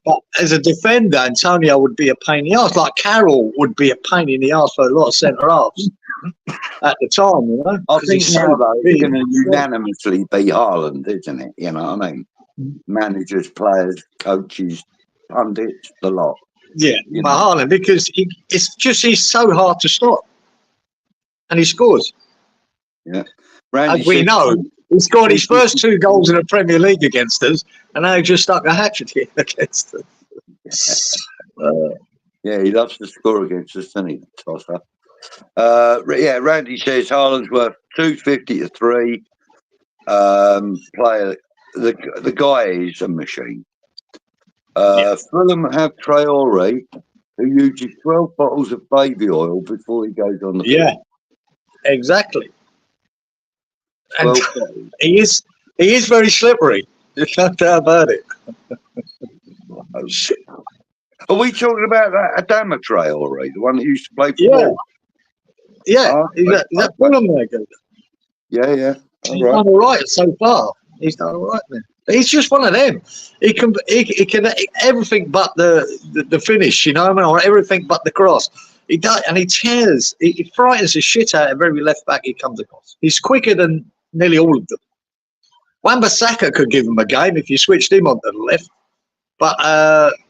But as a defender, Antonio would be a pain in the arse. Like Carroll would be a pain in the arse for a lot of centre halves at the time. I think now though it's going to unanimously be Haaland, isn't it? You know what I mean? Managers, players, coaches, pundits, the lot. Yeah, Haaland, because he's so hard to stop, and he scores. Yeah, as we know. He scored his first 2 goals in the Premier League against us, and now he just stuck a hat-trick against us. Yeah, he loves to score against us, doesn't he, Tosser? Randy says Haaland's worth 250 to 3. Player, the guy is a machine. Fulham have Traore, who uses 12 bottles of baby oil before he goes on the field. Exactly. And he is very slippery. There's no doubt about it. Are we talking about that Adama Traore, the one that used to play for Bowen? Yeah. Is that Fulham there, good? Yeah. He's done all right so far. He's done all right then. He's just one of them. He can everything but the finish, or everything but the cross. He does, and he tears. He frightens the shit out of every left back he comes across. He's quicker than nearly all of them. Wan-Bissaka could give him a game if you switched him onto the left, but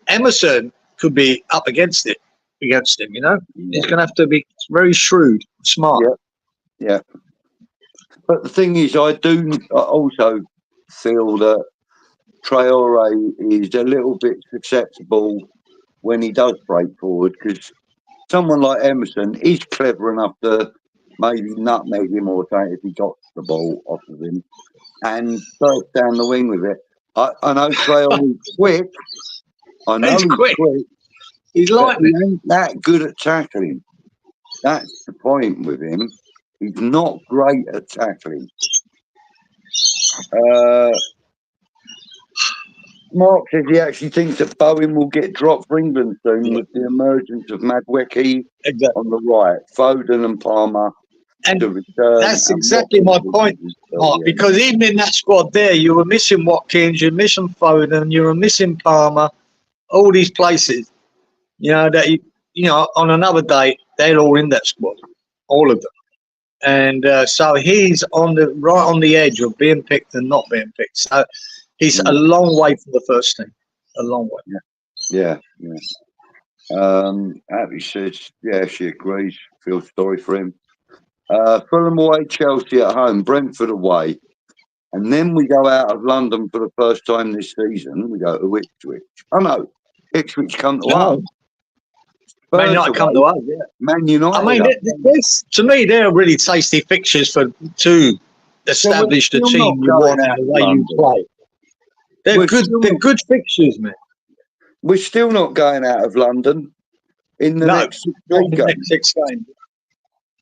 Emerson could be up against him. He's going to have to be very shrewd, smart. Yeah. But the thing is, I also feel that Traore is a little bit susceptible when he does break forward, because someone like Emerson is clever enough to maybe nutmeg him or something if he got the ball off of him and burst down the wing with it. I know Traore is quick. I know he's quick. He's lightning. He ain't that good at tackling. That's the point with him. He's not great at tackling. Mark says he actually thinks that Bowen will get dropped for England soon with the emergence of Madueke on the right, Foden and Palmer. And that's exactly my point, Mark, because even in that squad there, you were missing Watkins, you're missing Foden, you were missing Palmer, all these places, that on another day, they're all in that squad, all of them. And so he's right on the edge of being picked and not being picked. So he's a long way from the first team. A long way. Yeah. Abby says, she agrees. Feels sorry for him. Fulham away, Chelsea at home, Brentford away. And then we go out of London for the first time this season. We go to Ipswich. Oh, no. Ipswich come to us. Man United come to us, yeah. Man United. I mean, to me, they're really tasty fixtures to establish the team you want and the way you play. They're good fixtures, man. We're still not going out of London in the next 6 games.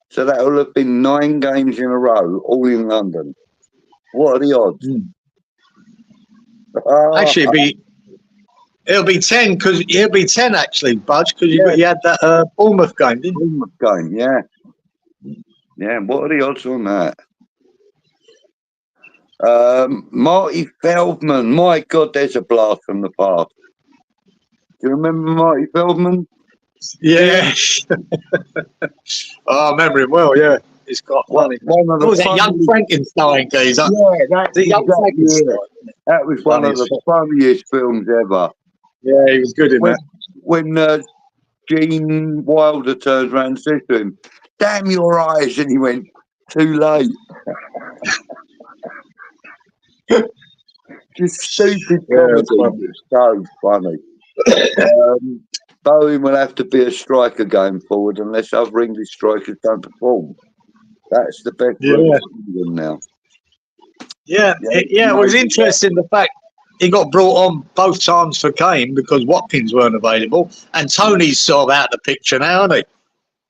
So that will have been 9 games in a row, all in London. What are the odds? Actually, it'll be 10 because it'll be 10 actually, Budge, because you had that Bournemouth game, didn't you? Bournemouth game, yeah. Yeah, what are the odds on that? Marty Feldman, my God, there's a blast from the past. Do you remember Marty Feldman? Yeah. I remember him well, yeah. He's got funny. What was that young Frankenstein geezer? Yeah, that was one of the funniest films ever. Yeah, he was good in that. When Gene Wilder turns around and says to him, "Damn your eyes," and he went, "Too late." Just stupid comedy. So funny. Bowen will have to be a striker going forward unless other English strikers don't perform. That's the best route now. Yeah, it was interesting the fact he got brought on both times for Kane because Watkins weren't available, and Tony's sort of out of the picture now, isn't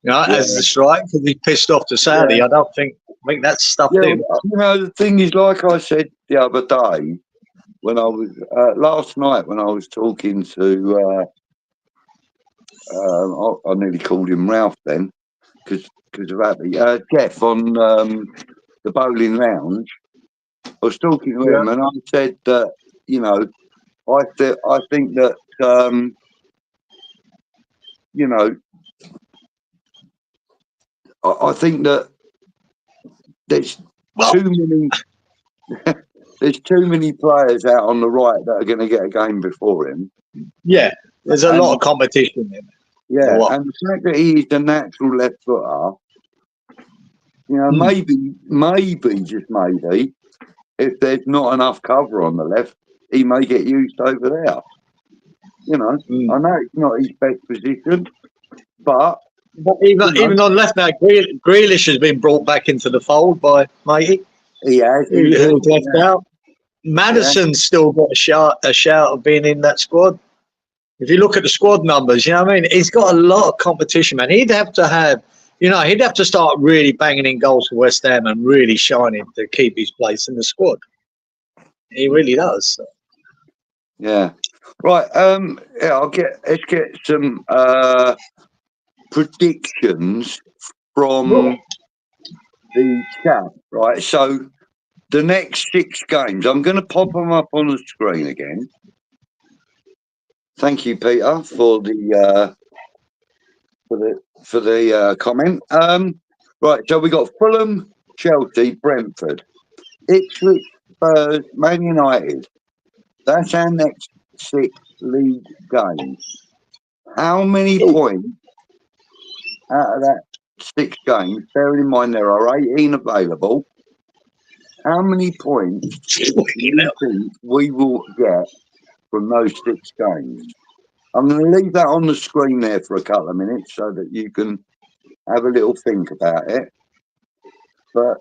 he? As the strike because he pissed off to Saudi. I think that's stuffed in. The thing is, like I said the other day, when I was last night when I was talking to, I nearly called him Ralph then, because of Abby, Jeff on the bowling lounge. I was talking to him, and I said that I think that I think that there's too many. There's too many players out on the right that are going to get a game before him. Yeah, there's a lot of competition in it. Yeah, and the fact that he is the natural left footer, maybe, just maybe, if there's not enough cover on the left, he may get used over there. I know it's not his best position, but even on left now, Grealish has been brought back into the fold by Matey. He has. Who was left out. Madison's still got a shout of being in that squad. If you look at the squad numbers, you know what I mean? He's got a lot of competition, man. He'd have to start really banging in goals for West Ham and really shining to keep his place in the squad. He really does. So. Yeah. Right. Let's get some predictions from the chat. Right. So the next 6 games, I'm going to pop them up on the screen again. Thank you, Peter, for the comment. Right, so we got Fulham, Chelsea, Brentford, Ipswich, Spurs, Man United. That's our next 6 league games. How many points out of that 6 games? Bearing in mind there are 18 available. How many points do you think we will get from those 6 games? I'm going to leave that on the screen there for a couple of minutes so that you can have a little think about it. But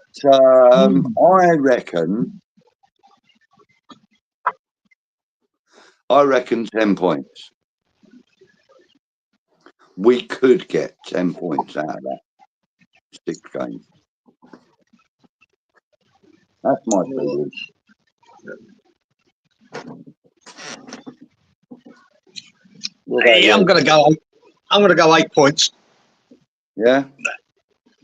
I reckon 10 points. We could get 10 points out of that 6 games. That's my feeling. I'm gonna go 8 points. Yeah?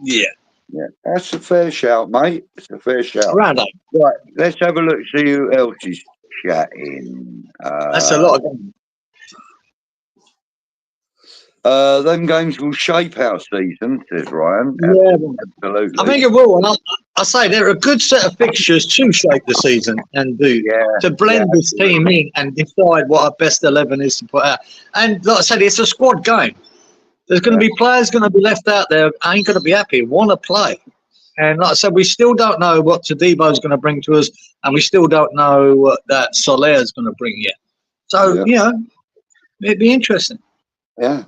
Yeah. Yeah. That's a fair shout, mate. It's a fair shout. Around 8. Right, let's have a look, see who else is chatting. That's a lot of them. Them games will shape our season, says Ryan. Yeah, absolutely. I think it will. And I say they're a good set of fixtures to shape the season and to blend this team in and decide what our best 11 is to put out. And like I said, it's a squad game. There's going to be players going to be left out there, ain't going to be happy, want to play. And like I said, we still don't know what Todibo is going to bring to us, and we still don't know what that Soler is going to bring yet. So, it'd be interesting. Yeah.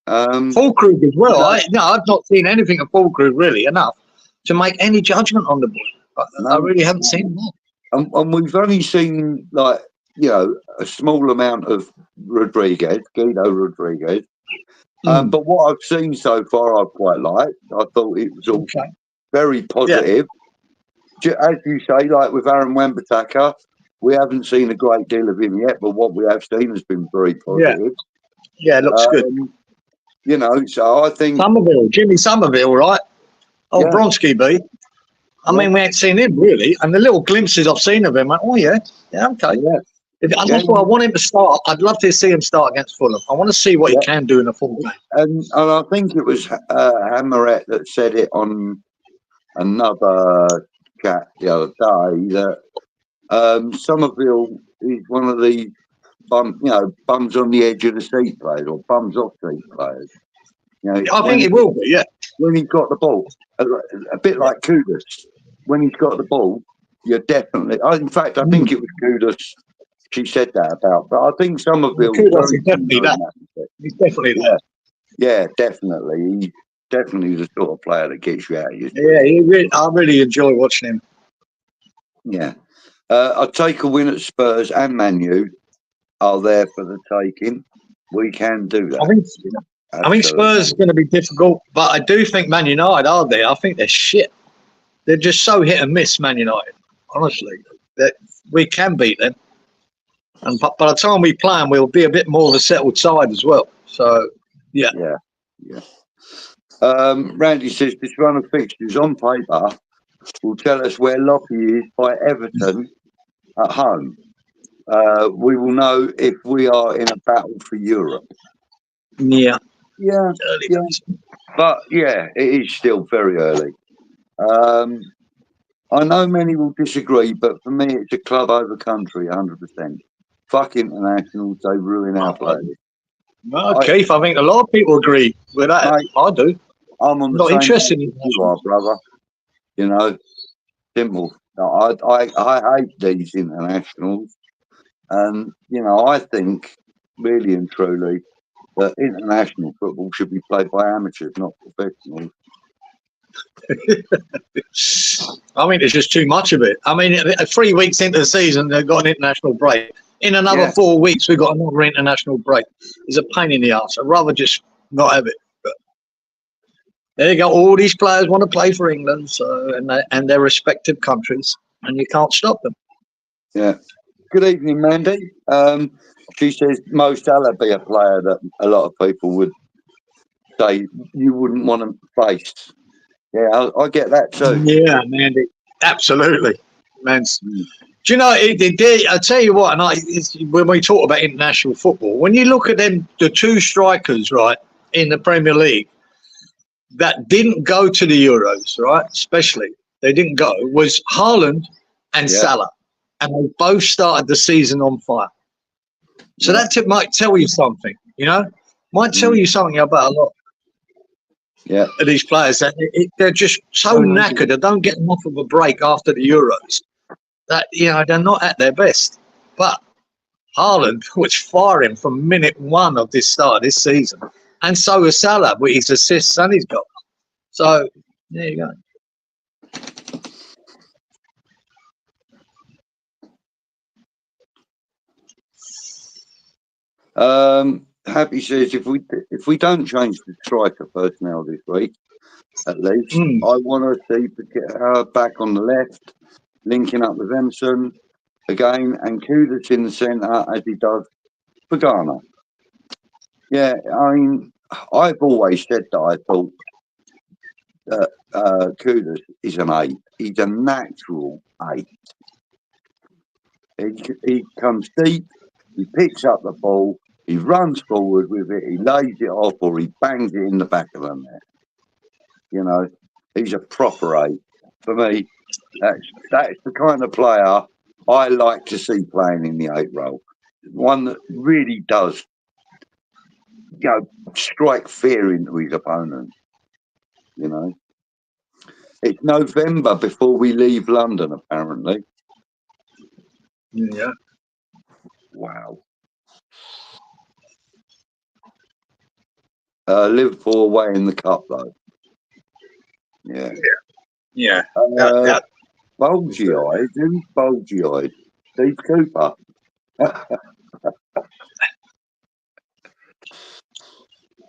Fulkrug as well. I've not seen anything of Fulkrug really enough to make any judgment on the boy. I really haven't seen that. And we've only seen, like, a small amount of Guido Rodriguez. But what I've seen so far, I've quite liked. I thought it was all very positive. Yeah. As you say, like with Aaron Wan-Bissaka, we haven't seen a great deal of him yet, but what we have seen has been very positive. Yeah, it looks good. So I think Jimmy Somerville, right? Oh, Bronski B. I mean, we ain't seen him really, and the little glimpses I've seen of him, okay. Yeah. That's why I want him to start. I'd love to see him start against Fulham. I want to see what he can do in a full game. And I think it was Hammerette that said it on another chat the other day that Somerville is one of the bums on the edge of the seat players or bums off seat players. I think it will be, yeah. When he's got the ball, a bit like Kudus. When he's got the ball, you're definitely. In fact, I think it was Kudus. She said that about, but I think Somerville is definitely that. He's definitely that. Yeah, definitely. He's definitely the sort of player that gets you out of your I really enjoy watching him. Yeah. I'd take a win at Spurs and Man U are there for the taking. We can do that. I think Spurs is going to be difficult, but I do think Man United are there. I think they're shit. They're just so hit and miss, Man United. Honestly, that we can beat them. And by the time we play them, we'll be a bit more of a settled side as well. So, yeah. Randy says this run of fixtures on paper will tell us where Lockie is by Everton at home. We will know if we are in a battle for Europe. Yeah. But it is still very early. I know many will disagree, but for me, it's a club over country, 100%. Fuck internationals, they ruin our players. No, Keith, I think a lot of people agree with that. Mate, I do. I'm on the not same interested in you are, brother. Simple. I hate these internationals, and I think really and truly that international football should be played by amateurs, not professionals. I mean, it's just too much of it. I mean, 3 weeks into the season, they've got an international break. In another 4 weeks, we've got another international break. It's a pain in the arse. I'd rather just not have it. But there you go. All these players want to play for England, and their respective countries, and you can't stop them. Yeah. Good evening, Mandy. She says Mo Salah be a player that a lot of people would say you wouldn't want to face. Yeah, I get that too. Yeah, Mandy. Absolutely. Man. Do you know, I tell you what, when we talk about international football, when you look at them, the two strikers, right, in the Premier League that didn't go to the Euros, right, especially, they didn't go, was Haaland and Salah. And they both started the season on fire. So that might tell you something, might tell you something about a lot of these players. That they're just so knackered. They don't get enough of a break after the Euros. That, they're not at their best. But Haaland was firing from minute one of this start of this season. And so was Salah with his assists and his goals. So, there you go. Happy says if we don't change the striker personnel this week, at least I want to see back on the left, linking up with Emerson again, and Kudus in the centre as he does for Ghana. Yeah, I mean, I've always said that I thought that Kudus is an 8. He's a natural 8. He comes deep. He picks up the ball. He runs forward with it, he lays it off, or he bangs it in the back of the net. You know, he's a proper 8. For me, that's the kind of player I like to see playing in the 8 role. One that really does, strike fear into his opponent. You know, it's November before we leave London, apparently. Yeah. Wow. Liverpool away in the cup, though. Yeah. Yeah. Bulgy-eyed. Who's bulgy-eyed? Steve Cooper.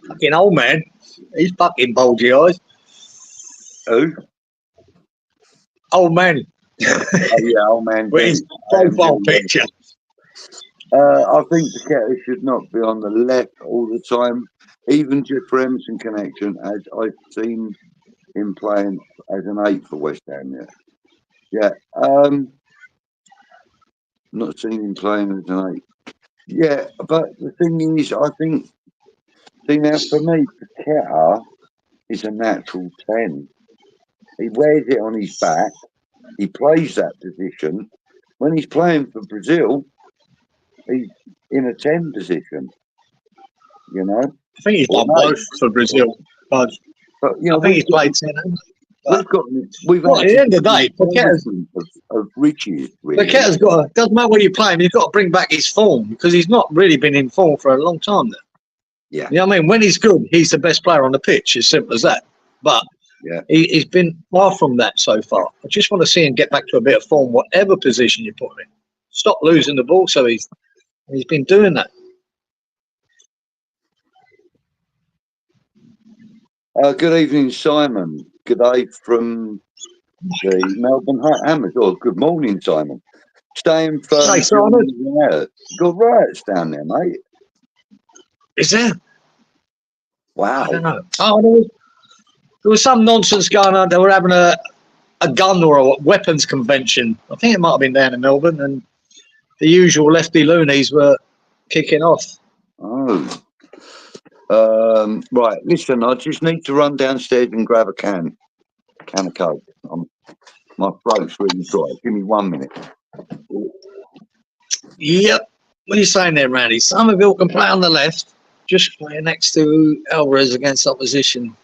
Fucking old man. He's fucking bulgy eyes. Who? Old man. Yeah, old man. With his profile picture. I think Paqueta should not be on the left all the time. Even Jeff Remsen connection, as I've seen him playing as an 8 for West Ham. Yeah. Not seen him playing as an 8. Yeah, but the thing is, I think, now for me, Paqueta is a natural 10. He wears it on his back. He plays that position. When he's playing for Brazil, he's in a 10 position. You know? I think he's done both for Brazil. But I think he's played 10. At the end of the day, Paqueta's of riches. Really. Paqueta's got. Doesn't matter where you play him, he's got to bring back his form because he's not really been in form for a long time now. Yeah. You know what I mean? When he's good, he's the best player on the pitch. As simple as that. But he's been far from that so far. I just want to see him get back to a bit of form, whatever position you put him in. Stop losing the ball. So he's been doing that. Good evening, Simon. Good day from the Melbourne Hammers. Or good morning, Simon. Staying firm. Hey, Simon. Got riots down there, mate. Is there? Wow. I don't know. Oh, there was some nonsense going on. They were having a gun or a weapons convention. I think it might have been down in Melbourne, and the usual lefty loonies were kicking off. Oh. Right, listen, I just need to run downstairs and grab a can of Coke. My throat's really dry. Give me 1 minute. Yep. What are you saying there, Randy? Somerville can play on the left, just play next to Alvarez against opposition,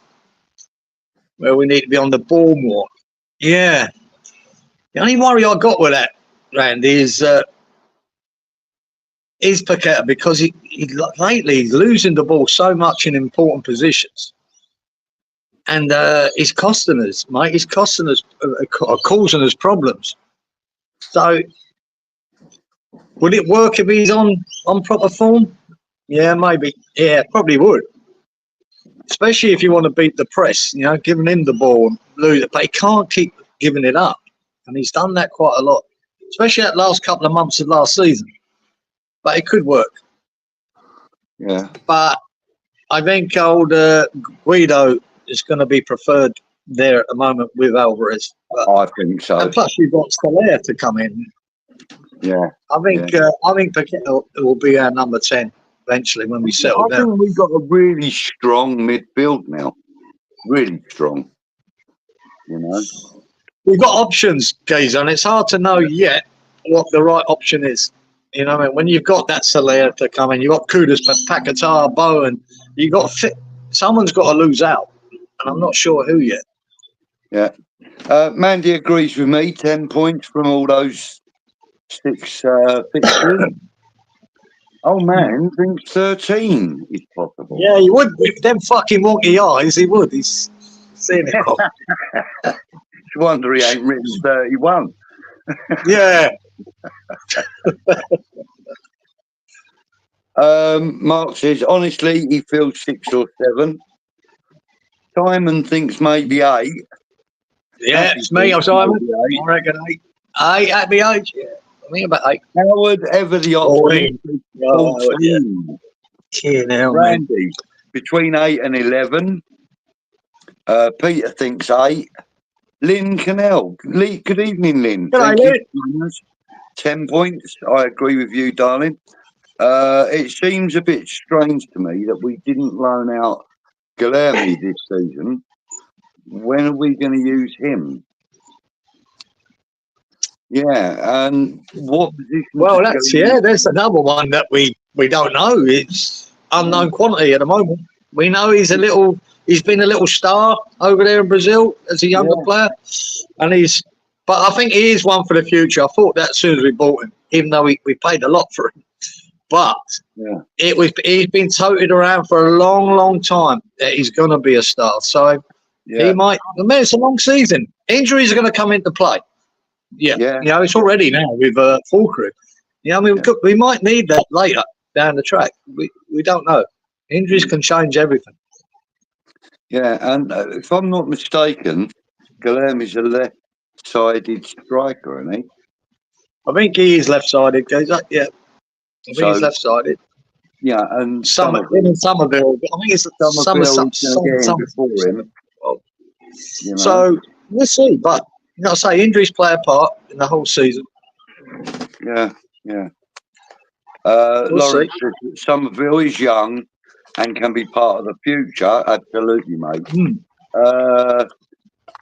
where we need to be on the ball more. Yeah. The only worry I got with that, Randy, is Paqueta, because he lately he's losing the ball so much in important positions, and he's costing us, mate. He's costing us, causing us problems. So, would it work if he's on proper form? Yeah, maybe. Yeah, probably would. Especially if you want to beat the press, giving him the ball and lose it. But he can't keep giving it up, and he's done that quite a lot, especially that last couple of months of last season. But it could work. Yeah. But I think old Guido is going to be preferred there at the moment with Alvarez. But, I think so. And plus, you've got Soler to come in. Yeah. I think Paqueta will be our number 10 eventually when we settle down. I think we've got a really strong midfield now. Really strong. We've got options, Gazer, and it's hard to know yet what the right option is. You know what I mean? When you've got that Soler to come in, you've got Kudus, Paquetá, Bowen, someone's got to lose out. And I'm not sure who yet. Yeah. Mandy agrees with me. 10 points from all those 6 fixtures. Oh, man, thinks 13 is possible. Yeah, he would. With them fucking wonky eyes, he would. He's cynical. No wonder he ain't written 31. Yeah. Mark says, honestly, he feels 6 or 7. Simon thinks maybe 8. Yeah, it's me, Simon. I reckon 8. 8 at the age, yeah. I think about 8. Howard, ever the option. 14. Yeah, Randy, between 8 and 11. Peter thinks 8. Lynn Cannell. Good evening, Lynn. Good Thank day, you. 10 points. I agree with you, darling. It seems a bit strange to me that we didn't loan out Guilherme this season. When are we going to use him? Yeah, and what position? Well, there's another one that we don't know. It's unknown quantity at the moment. We know he's been a little star over there in Brazil as a younger player, but I think he is one for the future. I thought that as soon as we bought him, even though we paid a lot for him. But he's been toted around for a long time that he's going to be a star. So he might. I mean, it's a long season. Injuries are going to come into play. Yeah. You know, it's already now with full crew. You know, I mean, we might need that later down the track. We don't know. Injuries can change everything. Yeah, and if I'm not mistaken, Guilherme's a left-sided striker, isn't he? I think he is left-sided, yeah. I think he's left-sided. Yeah, and Somerville. I think it's Somerville before him. You know? So we'll see, but you know, I say injuries play a part in the whole season. Yeah. Lawrence says Somerville is young and can be part of the future. Absolutely, mate.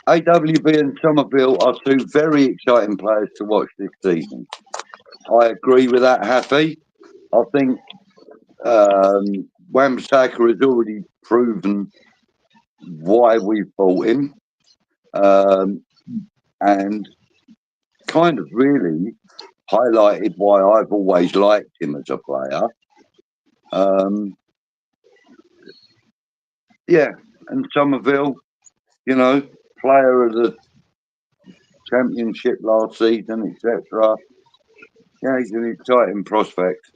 AWB and Somerville are two very exciting players to watch this season. I agree with that, Happy. I think Wan-Bissaka has already proven why we bought him, and kind of really highlighted why I've always liked him as a player. And Somerville, you know, player of the championship last season, etc. Yeah, he's an exciting prospect.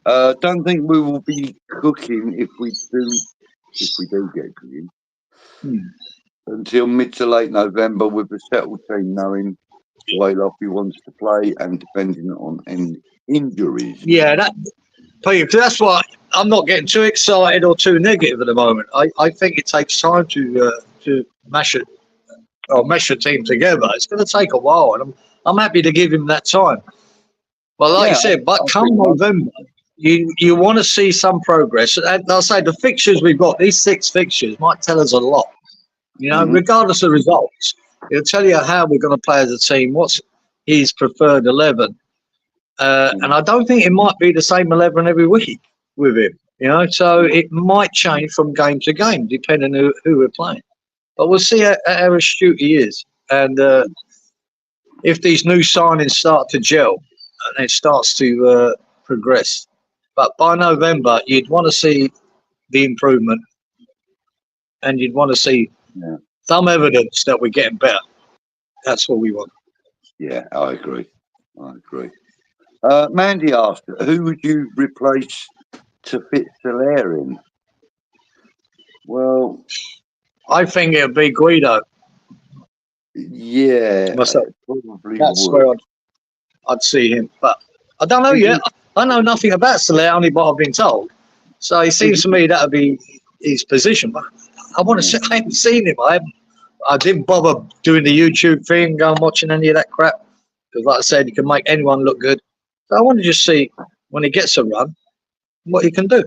Don't think we will be cooking if we do get cooking until mid to late November with a settled team knowing the way Lofty wants to play and depending on any injuries. Yeah, that's why I'm not getting too excited or too negative at the moment. I think it takes time to mesh a team together. It's going to take a while, and I'm happy to give him that time. Well, like you said, but come November, you want to see some progress. And I'll say the fixtures we've got, these 6 fixtures, might tell us a lot. You know, regardless of results, it'll tell you how we're going to play as a team, what's his preferred 11. And I don't think it might be the same 11 every week with him, you know, so it might change from game to game, depending on who we're playing. But we'll see how astute he is. And if these new signings start to gel and it starts to progress. But by November, you'd want to see the improvement and you'd want to see some evidence that we're getting better. That's what we want. Yeah, I agree. Mandy asked, who would you replace to fit Soler in? Well, I think it would be Guido. Yeah, myself. That's where I'd see him. But I don't know yet. I know nothing about Soler, only what I've been told. So it seems to me that would be his position. But I want to see. I haven't seen him. I didn't bother doing the YouTube thing, going watching any of that crap. Because like I said, you can make anyone look good. So I want to just see when he gets a run, what he can do.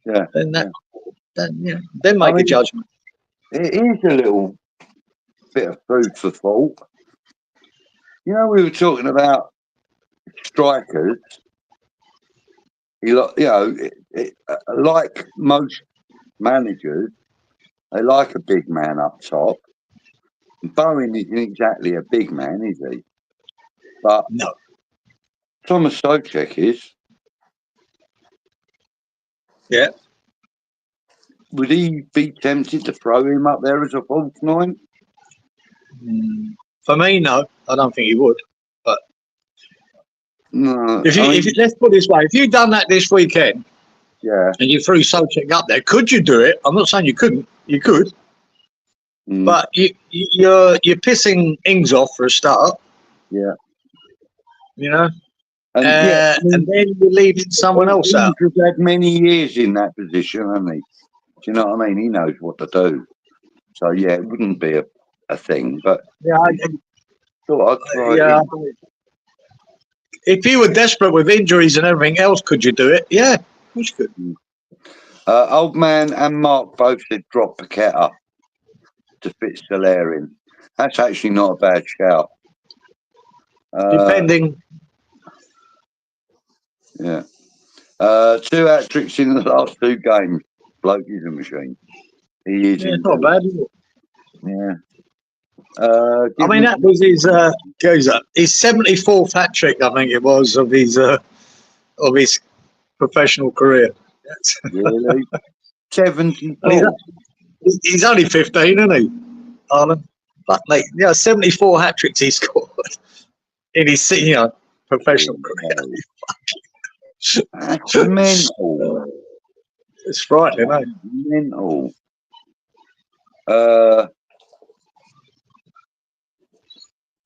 Yeah. And then make a judgment. It is a little bit of food for thought. You know, we were talking about strikers. Like most managers, they like a big man up top. Bowen isn't exactly a big man, is he? But no. Thomas Soucek is. Yeah. Would he be tempted to throw him up there as a false 9? For me, no. I don't think he would. But no. Let's put it this way: if you'd done that this weekend, and you threw Soucek up there, could you do it? I'm not saying you couldn't. You could. But you're pissing Ings off for a start. Yeah. You know. And then you're leaving someone else out. He's had many years in that position, hasn't he? Do you know what I mean? He knows what to do. So yeah, it wouldn't be a thing. But yeah, thought I'd try. if you were desperate with injuries and everything else, could you do it? Yeah, of course you could. Old Man and Mark both said drop Paqueta to fit Soler in. That's actually not a bad shout. Depending. Yeah. 2 hat-tricks in the last 2 games. Bloke is a machine. He is. Yeah, not bad, is it? Yeah. I mean, that was his 74th hat trick, I think it was, of his professional career. Really? 74. He's only 15, isn't he, Arlen? But mate, 74 hat tricks he scored in his professional career. That's mental. It's frightening, eh? Mental.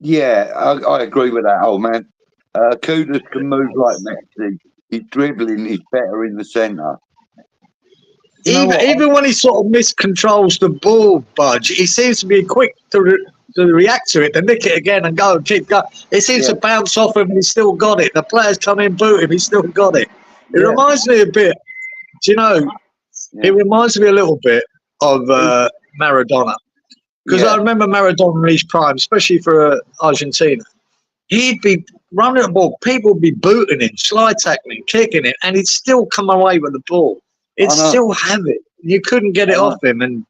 Yeah, I agree with that, old man. Kudus can move like Messi. His dribbling is better in the centre. Even when he sort of miscontrols the ball, Budge, he seems to be quick to react to it, to nick it again and go and keep going. It seems to bounce off him and he's still got it. The players come in, boot him, he's still got it. It reminds me a bit, it reminds me a little bit of Maradona. Because I remember Maradona in his prime, especially for Argentina. He'd be running the ball, people would be booting him, slide tackling, kicking it, and he'd still come away with the ball. He'd still have it. You couldn't get it off him, and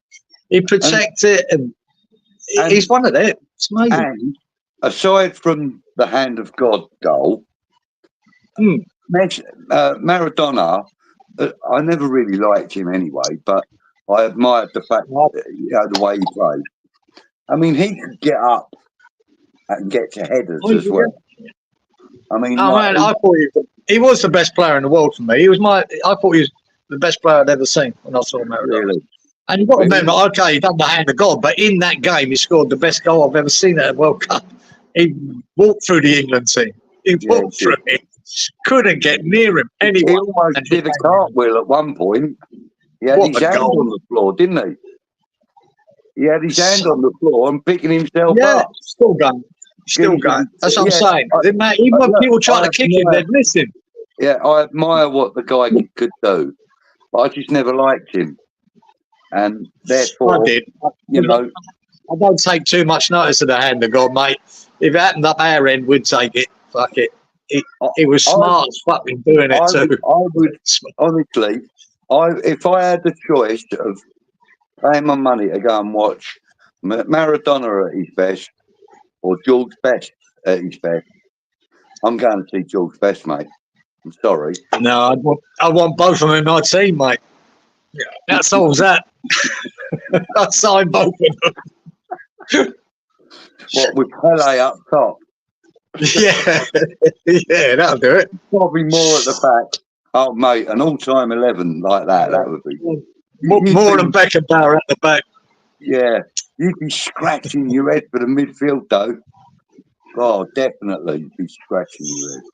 he'd protect it, and he's one of them. It's amazing. And aside from the hand of God goal, Maradona, I never really liked him anyway, but I admired the fact that, the way he played. I mean, he could get up and get to headers as well. I mean, I thought he was the best player in the world for me. I thought he was the best player I'd ever seen when I saw Maradona. Really? And you've got to remember, okay, he done the hand of God, but in that game, he scored the best goal I've ever seen at a World Cup. He walked through the England team. He walked through it. Couldn't get near him anyway. He almost did a cartwheel at one point. He had his hand on the floor, didn't he? He had his hand on the floor and picking himself up. Still going. That's what I'm saying. Even when people try to kick him, they'd miss him. Yeah, I admire what the guy could do, but I just never liked him. And therefore, I did. I don't take too much notice of the hand of God, mate. If it happened up our end, we'd take it. Fuck it. He was smart as fucking doing it too. I would honestly, if I had the choice of paying my money to go and watch Maradona at his best or George Best at his best, I'm going to see George Best, mate. I'm sorry. No, I want both of them in my team, mate. Yeah, that solves that. I'd sign both of them. What, with Pele up top? Yeah, that'll do it. Probably more at the back. Oh, mate, an all-time 11 like that would be... More than Beckenbauer at the back. Yeah, you'd be scratching your head for the midfield, though. Oh, definitely, you'd be scratching your head.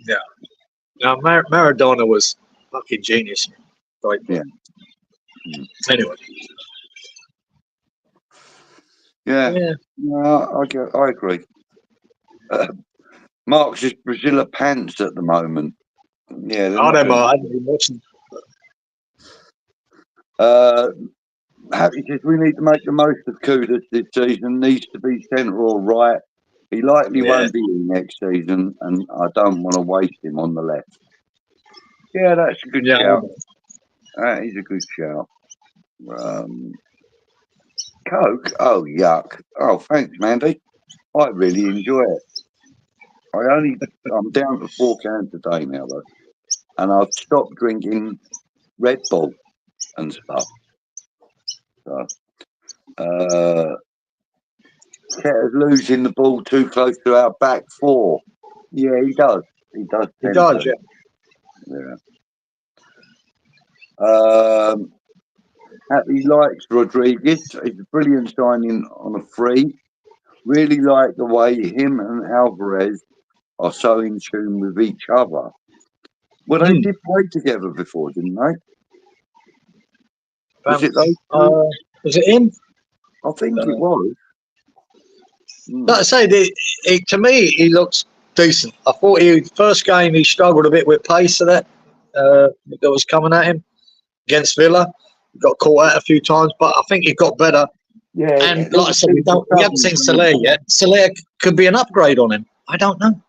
Yeah. Now, Maradona was fucking genius. Right. Yeah. Anyway. Yeah. No, I agree. Mark's just Brazil pants at the moment. Yeah. I don't know. I haven't been watching. Happy says we need to make the most of Kudus this season. Needs to be centre or right. He likely won't be in next season, and I don't want to waste him on the left. Yeah, that's a good shout. That is a good shout. Coke? Oh, yuck. Oh, thanks, Mandy. I really enjoy it. I'm down to 4 cans a day now, though. And I've stopped drinking Red Bull and stuff. So, Ketter's losing the ball too close to our back 4. Yeah, he does. He does, yeah. Happy likes Rodriguez. It's a brilliant signing on a free. Really like the way him and Alvarez are so in tune with each other. Well, they did play together before, didn't they? Was it those? Was it him? I think it was. Like I say, to me, he looks decent. I thought first game he struggled a bit with pace of that was coming at him against Villa. He got caught out a few times, but I think he got better. Yeah, and like I said, we haven't seen Soler yet. Soler could be an upgrade on him. I don't know,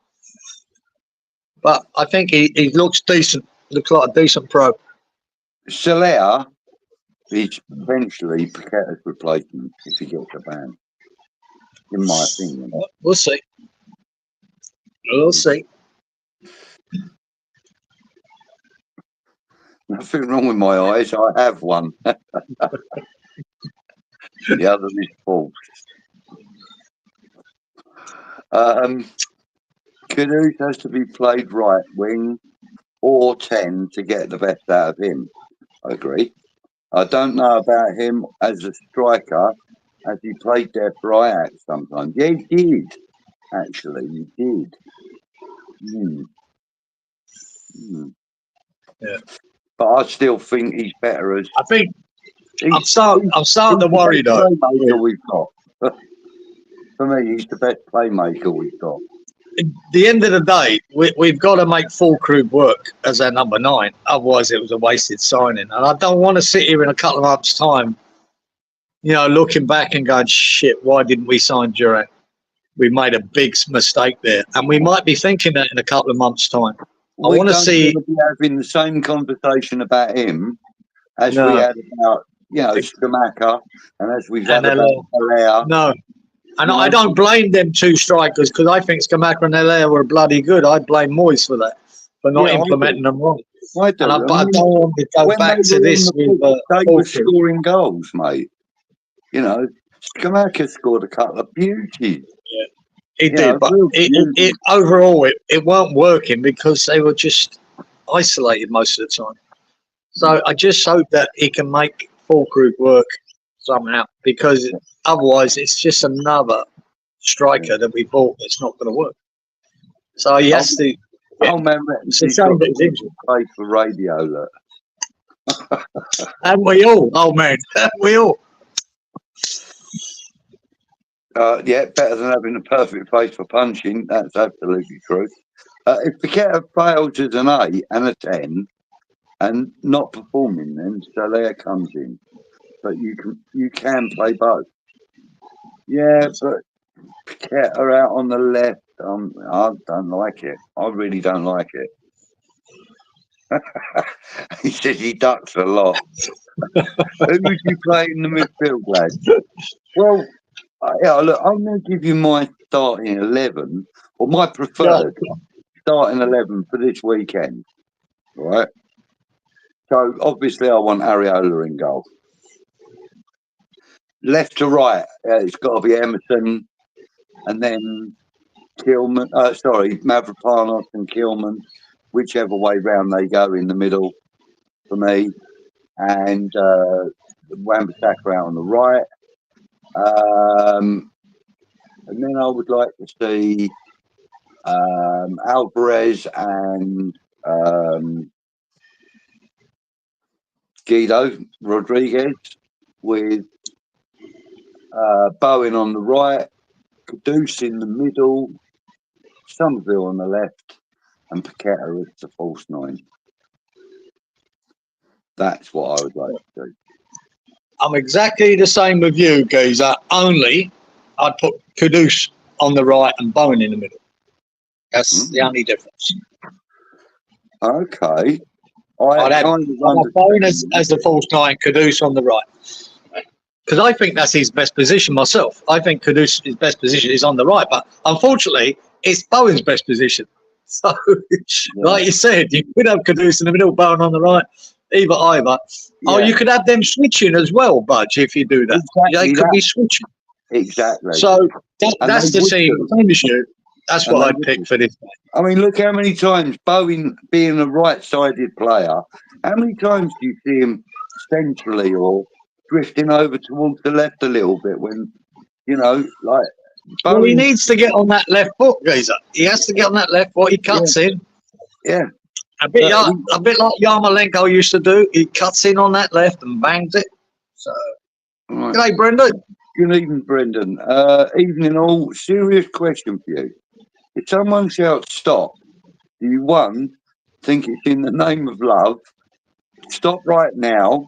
but I think he looks decent. Looks like a decent pro. Soler is eventually Paqueta's replacement if he gets a ban. In my opinion, we'll see. We'll see. Nothing wrong with my eyes. I have one. The other is false. Kudus has to be played right wing or 10 to get the best out of him. I agree. I don't know about him as a striker, as he played there for Ajax sometimes. Yeah, he did. Actually, he did. Yeah. But I still think he's better as. I think I'm starting to worry though. We've got. For me, he's the best playmaker we've got. At the end of the day, we've got to make Fulkrug work as our number 9. Otherwise, it was a wasted signing. And I don't want to sit here in a couple of months' time, looking back and going, shit, why didn't we sign Durant? We made a big mistake there. And we might be thinking that in a couple of months' time. I want to see. We're having the same conversation about him as we had about, Skamaka, and as we've had about Haller. No. And I don't blame them 2 strikers because I think Skamaka and Haller were bloody good. I blame Moyes for that, for not implementing them wrong. I do. But I don't want to go back to this with they were scoring goals, mate. Skamaka scored a couple of beauties. Yeah, he did, but overall it weren't working because they were just isolated most of the time. So I just hope that he can make Fulkrug work somehow, because otherwise it's just another striker that we bought that's not going to work. So he has to. Oh man, it's a shame that he's injured. Play for radio, and we all, we all. Yeah, better than having a perfect face for punching. That's absolutely true. If Paqueta fails as an 8 and a 10 and not performing, then Soler comes in. But you can play both. Yeah, but Paqueta out on the left, I don't like it. I really don't like it. He says he ducks a lot. Who would you play in the midfield, lad? Well, look, I'm going to give you my starting 11, or my preferred starting 11 for this weekend. Right? So, obviously, I want Areola in goal. Left to right, it's got to be Emerson, and then Mavropanos and Kilman, whichever way round they go in the middle for me, and Wan-Bissaka out on the right. And then I would like to see Alvarez and Guido Rodriguez with Bowen on the right, Kudus in the middle, Somerville on the left, and Paqueta as the false 9. That's what I would like to do. I'm exactly the same with you, Geezer, only I'd put Kudus on the right and Bowen in the middle. That's the only difference. Okay. I'd have Bowen as the false 9, Kudus on the right. Because I think that's his best position myself. I think Kudus' best position is on the right, but unfortunately, it's Bowen's best position. So, like you said, you could have Kudus in the middle, Bowen on the right, either. Yeah. Oh, you could have them switching as well, Budge, if you do that. Exactly, they could be switching. Exactly. So, that's the team. That's what I'd pick for this game. I mean, look how many times Bowen, being a right-sided player, how many times do you see him centrally or drifting over towards the left a little bit when, Bowen, well, he needs to get on that left foot, Geezer. He has to get on that left foot. He cuts in. Yeah. A bit like Yarmolenko used to do. He cuts in on that left and bangs it. So, right. G'day, Brendan. Good evening, Brendan. Evening all. Serious question for you. If someone shouts stop, do you, one, think it's in the name of love, stop right now,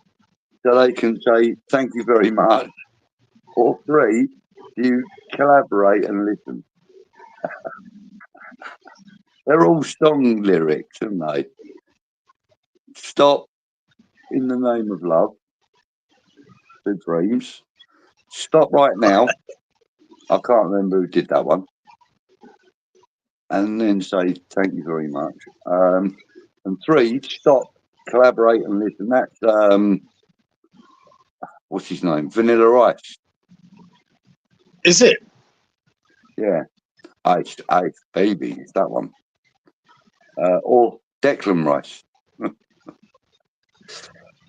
so they can say thank you very much, or three, do you collaborate and listen? They're all song lyrics, aren't they? Stop in the name of love, the Dreams. Stop right now. I can't remember who did that one. And then say thank you very much. And three, stop, collaborate and listen. That's what's his name? Vanilla Ice. Is it? Yeah. Ice, baby. It's that one. Or Declan Rice.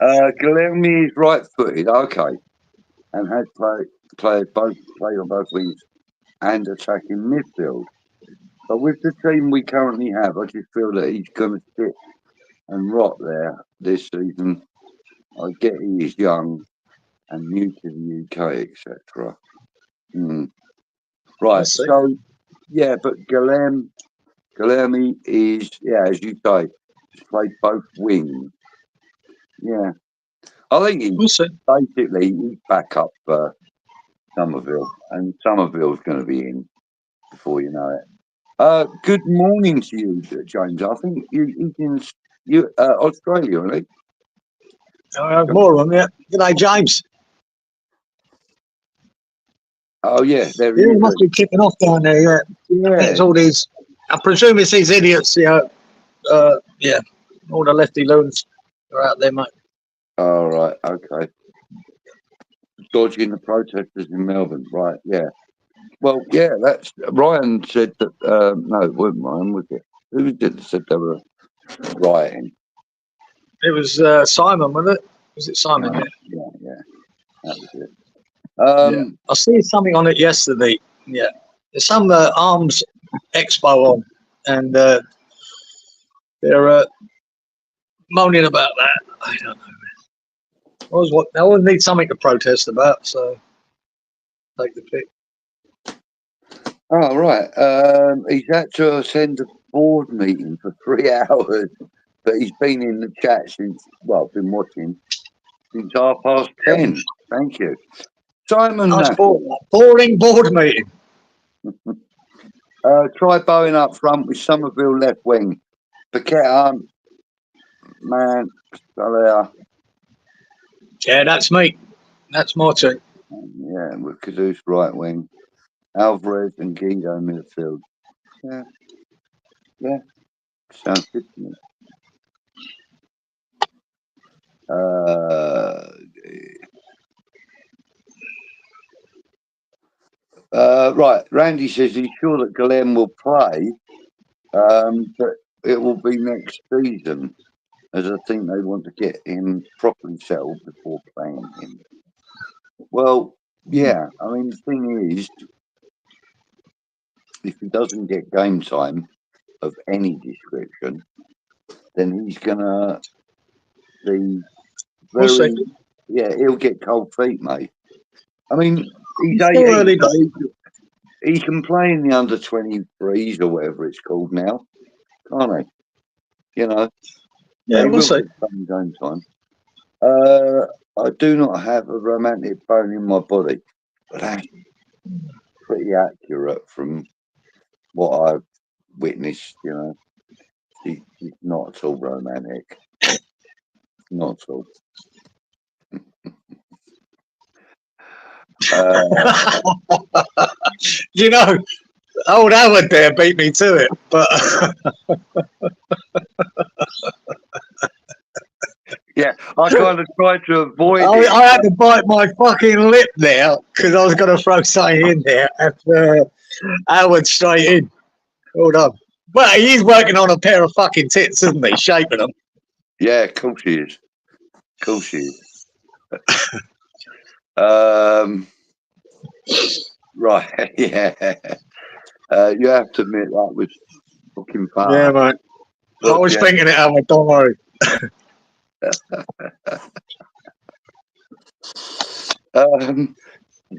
Guilherme is right-footed. Okay. And had played on both wings and attacking midfield. But with the team we currently have, I just feel that he's going to sit and rot there this season. I get he is young and new to the UK, etc. Right, so yeah, but Guilherme is, yeah, as you say, he's played both wings. Yeah, I think he's back up for Somerville, and Somerville's going to be in before you know it. Good morning to you, James. I think he's in Australia, isn't he? More on it. Good day, James. Oh yeah, there he must be kicking off down there. Yeah, it's all these. I presume it's these idiots. Yeah, all the lefty loons are out there, mate. All right, okay. Dodging the protesters in Melbourne, right? Yeah. Well, yeah, that's Ryan said that. No, it wasn't Ryan, was it? Who was it that said they were rioting? It was Simon, wasn't it? Was it Simon? Yeah. That was it. I see something on it yesterday. Yeah, there's some arms expo on, and they're moaning about that. I don't know. I always need something to protest about, so take the pick. Oh, right. He's had to attend a board meeting for 3 hours, but he's been in the chat since, been watching since 10:30. Thank you. Simon. Nice boring board meeting. Try Bowen up front with Somerville left wing. Paqueta, man, Salah. Yeah, that's me. That's my team. Yeah, with Caduce right wing. Alvarez and Guido midfield. Yeah. Sounds good to me. Right, Randy says he's sure that Glenn will play, but it will be next season, as I think they want to get him properly settled before playing him. Well, yeah, I mean, the thing is, if he doesn't get game time of any description, then he's going to be very, he'll get cold feet, mate. I mean, he's 18. He can play in the under-23s or whatever it's called now, can't he? You know? Yeah, we'll see. Game time. I do not have a romantic bone in my body, but that's pretty accurate from what I've witnessed, you know. He's not at all romantic. Not at all. You know, old Howard there beat me to it, but yeah, I kind of tried to avoid it. I had to bite my fucking lip there because I was going to throw something in there after Howard straight in. Hold on. Well, he's working on a pair of fucking tits, isn't he? Shaping them. Yeah, of course he is. Of course he is. Right, yeah. You have to admit that was fucking fun. Yeah, mate. I was thinking it, Howard, don't worry.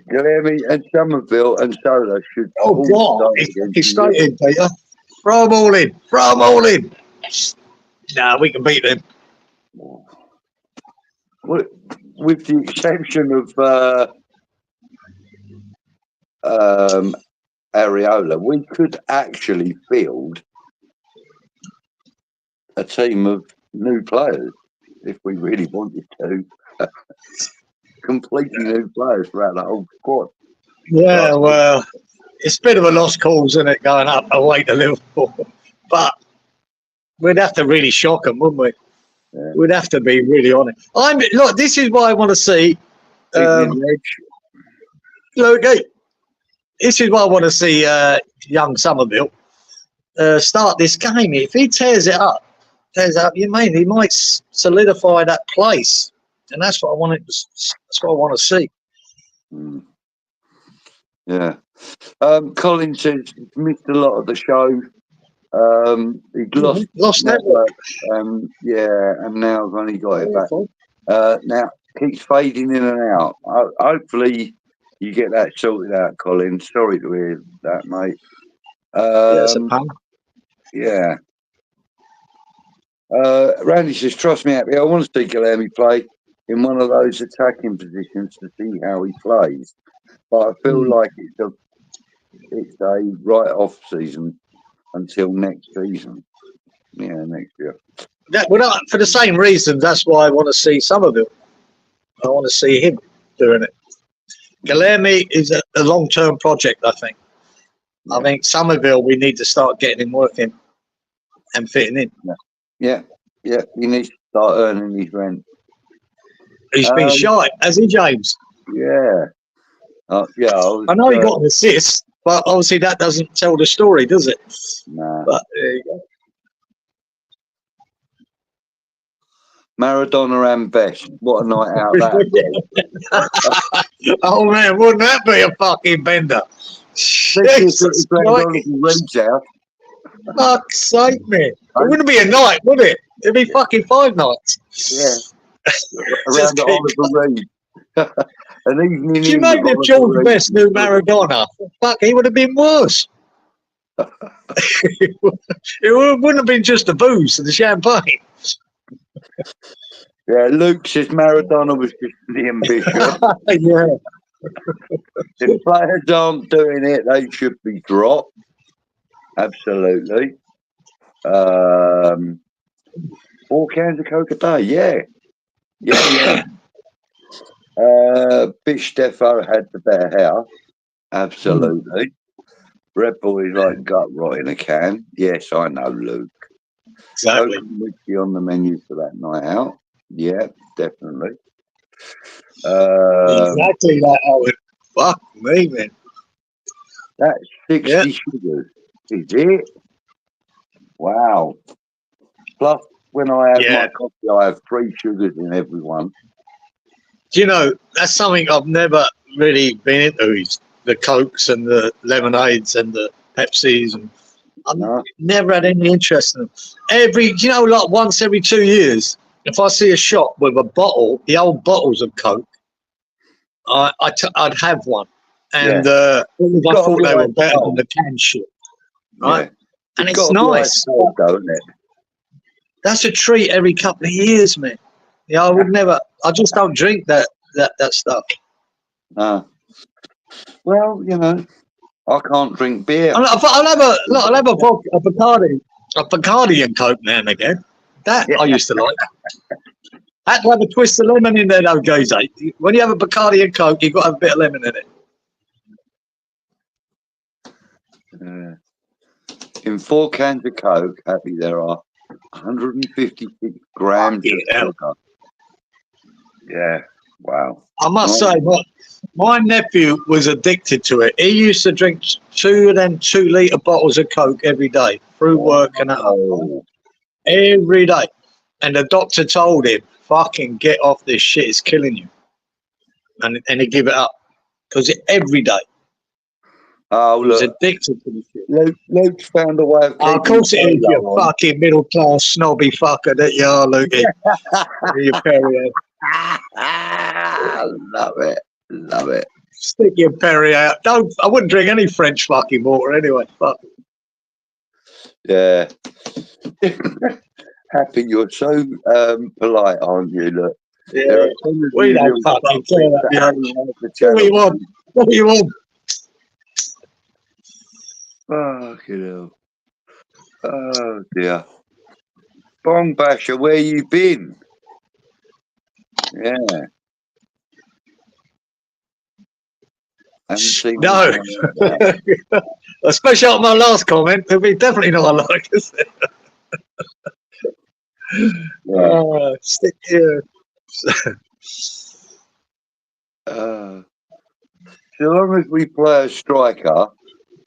Glammy and Somerville and Solar should. Oh, God. He's straight in, Peter. Throw them all in. Throw them all in. Nah, we can beat them. With the exception of Areola, we could actually field a team of new players if we really wanted to. Completely new players throughout the whole squad. Yeah, well, it's a bit of a lost cause, isn't it, going up away to Liverpool? But we'd have to really shock them, wouldn't we? Yeah. We'd have to be really honest. Look, this is why I want to see. Look, this is why I want to see young Somerville start this game. If he tears it up, he might solidify that place, and that's what I want. That's what I want to see. Mm. Yeah. Colin says he's missed a lot of the show. He'd lost network. Yeah, and now I've only got it back. Now keeps fading in and out. Hopefully you get that sorted out, Colin. Sorry to hear that, mate. It's a pain. Yeah. Randy says, trust me, Happy, I want to see Guilherme play in one of those attacking positions to see how he plays. But I feel like it's a write-off season until next season. Yeah, next year. For the same reasons, that's why I want to see Somerville. I want to see him doing it. Guilherme is a long-term project, I think. Yeah. I think Somerville, we need to start getting him working and fitting in. Yeah. He needs to start earning his rent. He's been shy, has he, James? Yeah. I know he got an assist, but obviously that doesn't tell the story, does it? Nah. But there you go. Maradona and Best. What a night out that. Oh man, wouldn't that be a fucking bender? Jesus Christ. Fuck's sake, man. It wouldn't be a night, would it? It'd be fucking 5 nights. Yeah. Around the Oliver Reed. An evening. Can you imagine if George Best knew Maradona? Fuck, he would have been worse. It wouldn't have been just the booze and the champagne. Yeah, Luke says Maradona was just the ambition. Yeah. If players aren't doing it, they should be dropped. Absolutely. 4 cans of Coke a day, yeah. Bitch Defo had the better hair. Absolutely. Red Bull is like gut rot in a can. Yes, I know, Luke. Exactly. Coke and whiskey on the menu for that night out. Yeah, definitely. Exactly that, Owen. Fuck me, man. That's 60 sugars. Is it? Wow. Plus, when I have my coffee, I have 3 sugars in every one. Do you know, that's something I've never really been into, is the Cokes and the lemonades and the Pepsis. And I've never had any interest in them. Like once every 2 years, if I see a shop with a bottle, the old bottles of Coke, I'd have one. And I thought they were better than the can shit. Right? Yeah. And it's nice. Cold, isn't it? That's a treat every couple of years, man. Yeah, I would never. I just don't drink that stuff. Well, I can't drink beer. I'll have a Bacardi and Coke now and again. That I used to like. Had to have a twist of lemon in there, though, Jose. When you have a Bacardi and Coke, you've got to have a bit of lemon in it. In 4 cans of Coke, Happy, there are 156 grams of sugar. Yeah, wow. I must say, my nephew was addicted to it. He used to drink 2 of them 2-litre bottles of Coke every day through work and that. Every day. And the doctor told him, fucking get off this shit, it's killing you. And he gave it up. Because every day. Oh, look. He was addicted to this shit. Luke's found a way of keeping of course it is, you fucking middle-class snobby fucker that you are, Lukey. You Perrier. Love it. Stick your Perry out. Don't. I wouldn't drink any French fucking water anyway. Fuck. Yeah. Happy, you're so polite, aren't you? Look. Yeah. We don't fucking care that. What do you want? What do you want? Fucking hell. Oh dear. Bong Basher, where you been? Yeah. Haven't seen no. Especially on my last comment, it'll be definitely not like us. Yeah. Stick here. So long as we play a striker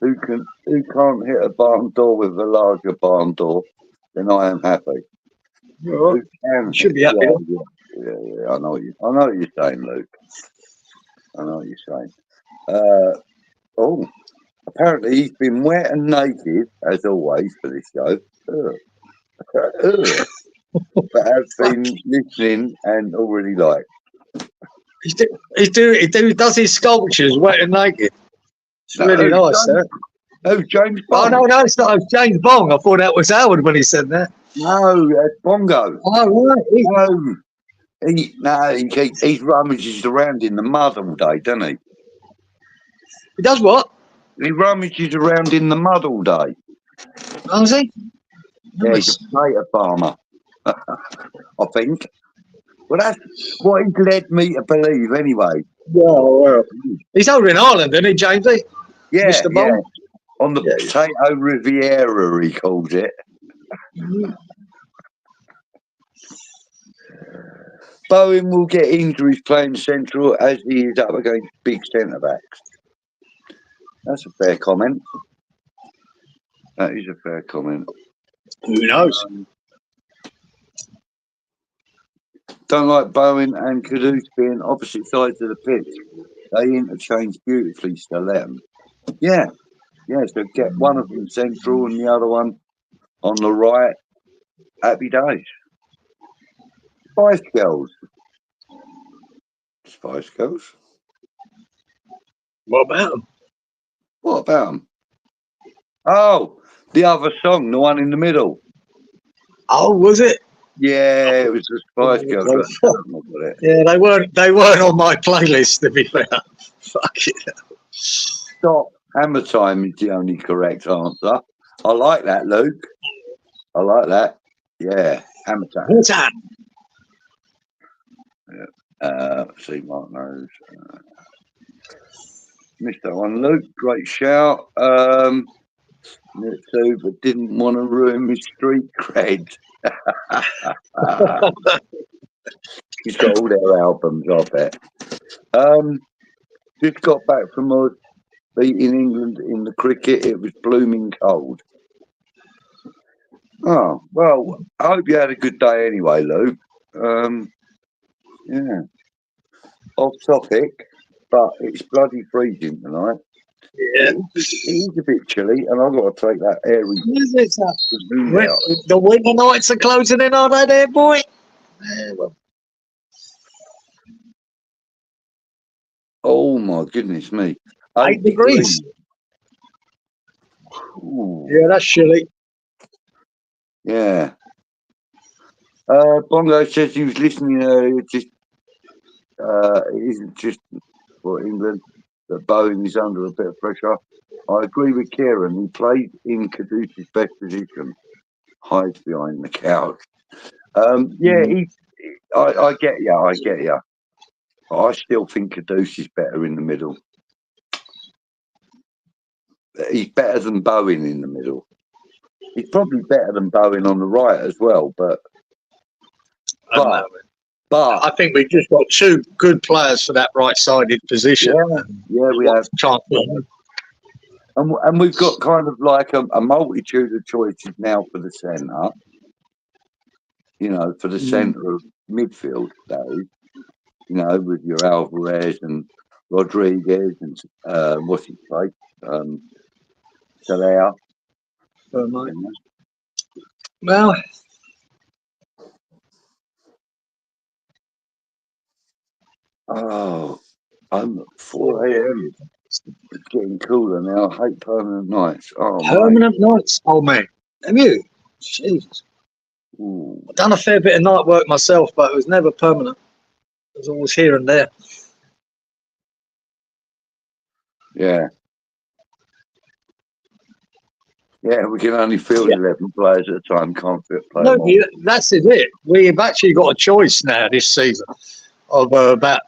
who can't hit a barn door with a larger barn door, then I am happy. Right. Should be happy. Yeah. I know what you're saying, Luke. I know what you're saying. Apparently he's been wet and naked as always for this show. But has been listening and already liked. He does his sculptures wet and naked. It's really nice, sir. Oh, James Bond. Oh, no, it's not James Bond. I thought that was Howard when he said that. No, that's Bongo. Oh, right. He rummages around in the mud all day, doesn't he? He does what? He rummages around in the mud all day. Oh, is he? Yeah, he's a potato farmer, I think. Well, that's what he's led me to believe anyway. Well. He's over in Ireland, isn't he, Jamesy? Yeah, Mr. Bond? Yeah. On the Potato Riviera, he calls it. Bowen will get injuries playing central as he is up against big centre-backs. That's a fair comment. That is a fair comment. Who knows? Don't like Bowen and Kudus being opposite sides of the pitch. They interchange beautifully, so let them. Yeah, so get one of them central and the other one on the right. Happy days. Spice Girls. Spice Girls? What about them? What about them? Oh, the other song, the one in the middle. Oh, was it? Yeah, it was the Spice Girls. Yeah, they weren't on my playlist, to be fair. Fuck it. Stop. Hammer Time is the only correct answer. I like that, Luke. I like that. Yeah, Hammer Time. Hammer Time. Yeah. See, Mark knows. Missed that one, Luke. Great shout. Me too, but didn't want to ruin my street cred. He's got all their albums, I bet. Just got back from us beating England in the cricket. It was blooming cold. Oh, well, I hope you had a good day anyway, Luke. Yeah. Off topic, but it's bloody freezing tonight. Yeah. It is a bit chilly, and I've got to take that airy. The winter nights are closing in, are they, there, boy? Yeah, well. Oh my goodness me! 8 degrees. Ooh. Yeah, that's chilly. Yeah. Bongo says he was listening earlier. It isn't just for England that Bowen is under a bit of pressure. I agree with Kieran. He played in Kudus's best position, hides behind the couch. Yeah, I get you. I get you. I still think Kudus is better in the middle. He's better than Bowen in the middle. He's probably better than Bowen on the right as well, but I think we've just got 2 good players for that right-sided position. Yeah, we have. And we've got kind of like a multitude of choices now for the centre. You know, for the centre of midfield, that is. You know, with your Alvarez and Rodriguez and what's his face? Salah. Well, oh, I'm at 4 a.m. It's getting cooler now. I hate permanent nights. Oh, permanent nights, old man. Have you? Jesus. Ooh. I've done a fair bit of night work myself, but it was never permanent. It was always here and there. Yeah. Yeah, we can only field 11 players at a time. Can't fit play No, more. that's it. We've actually got a choice now this season of about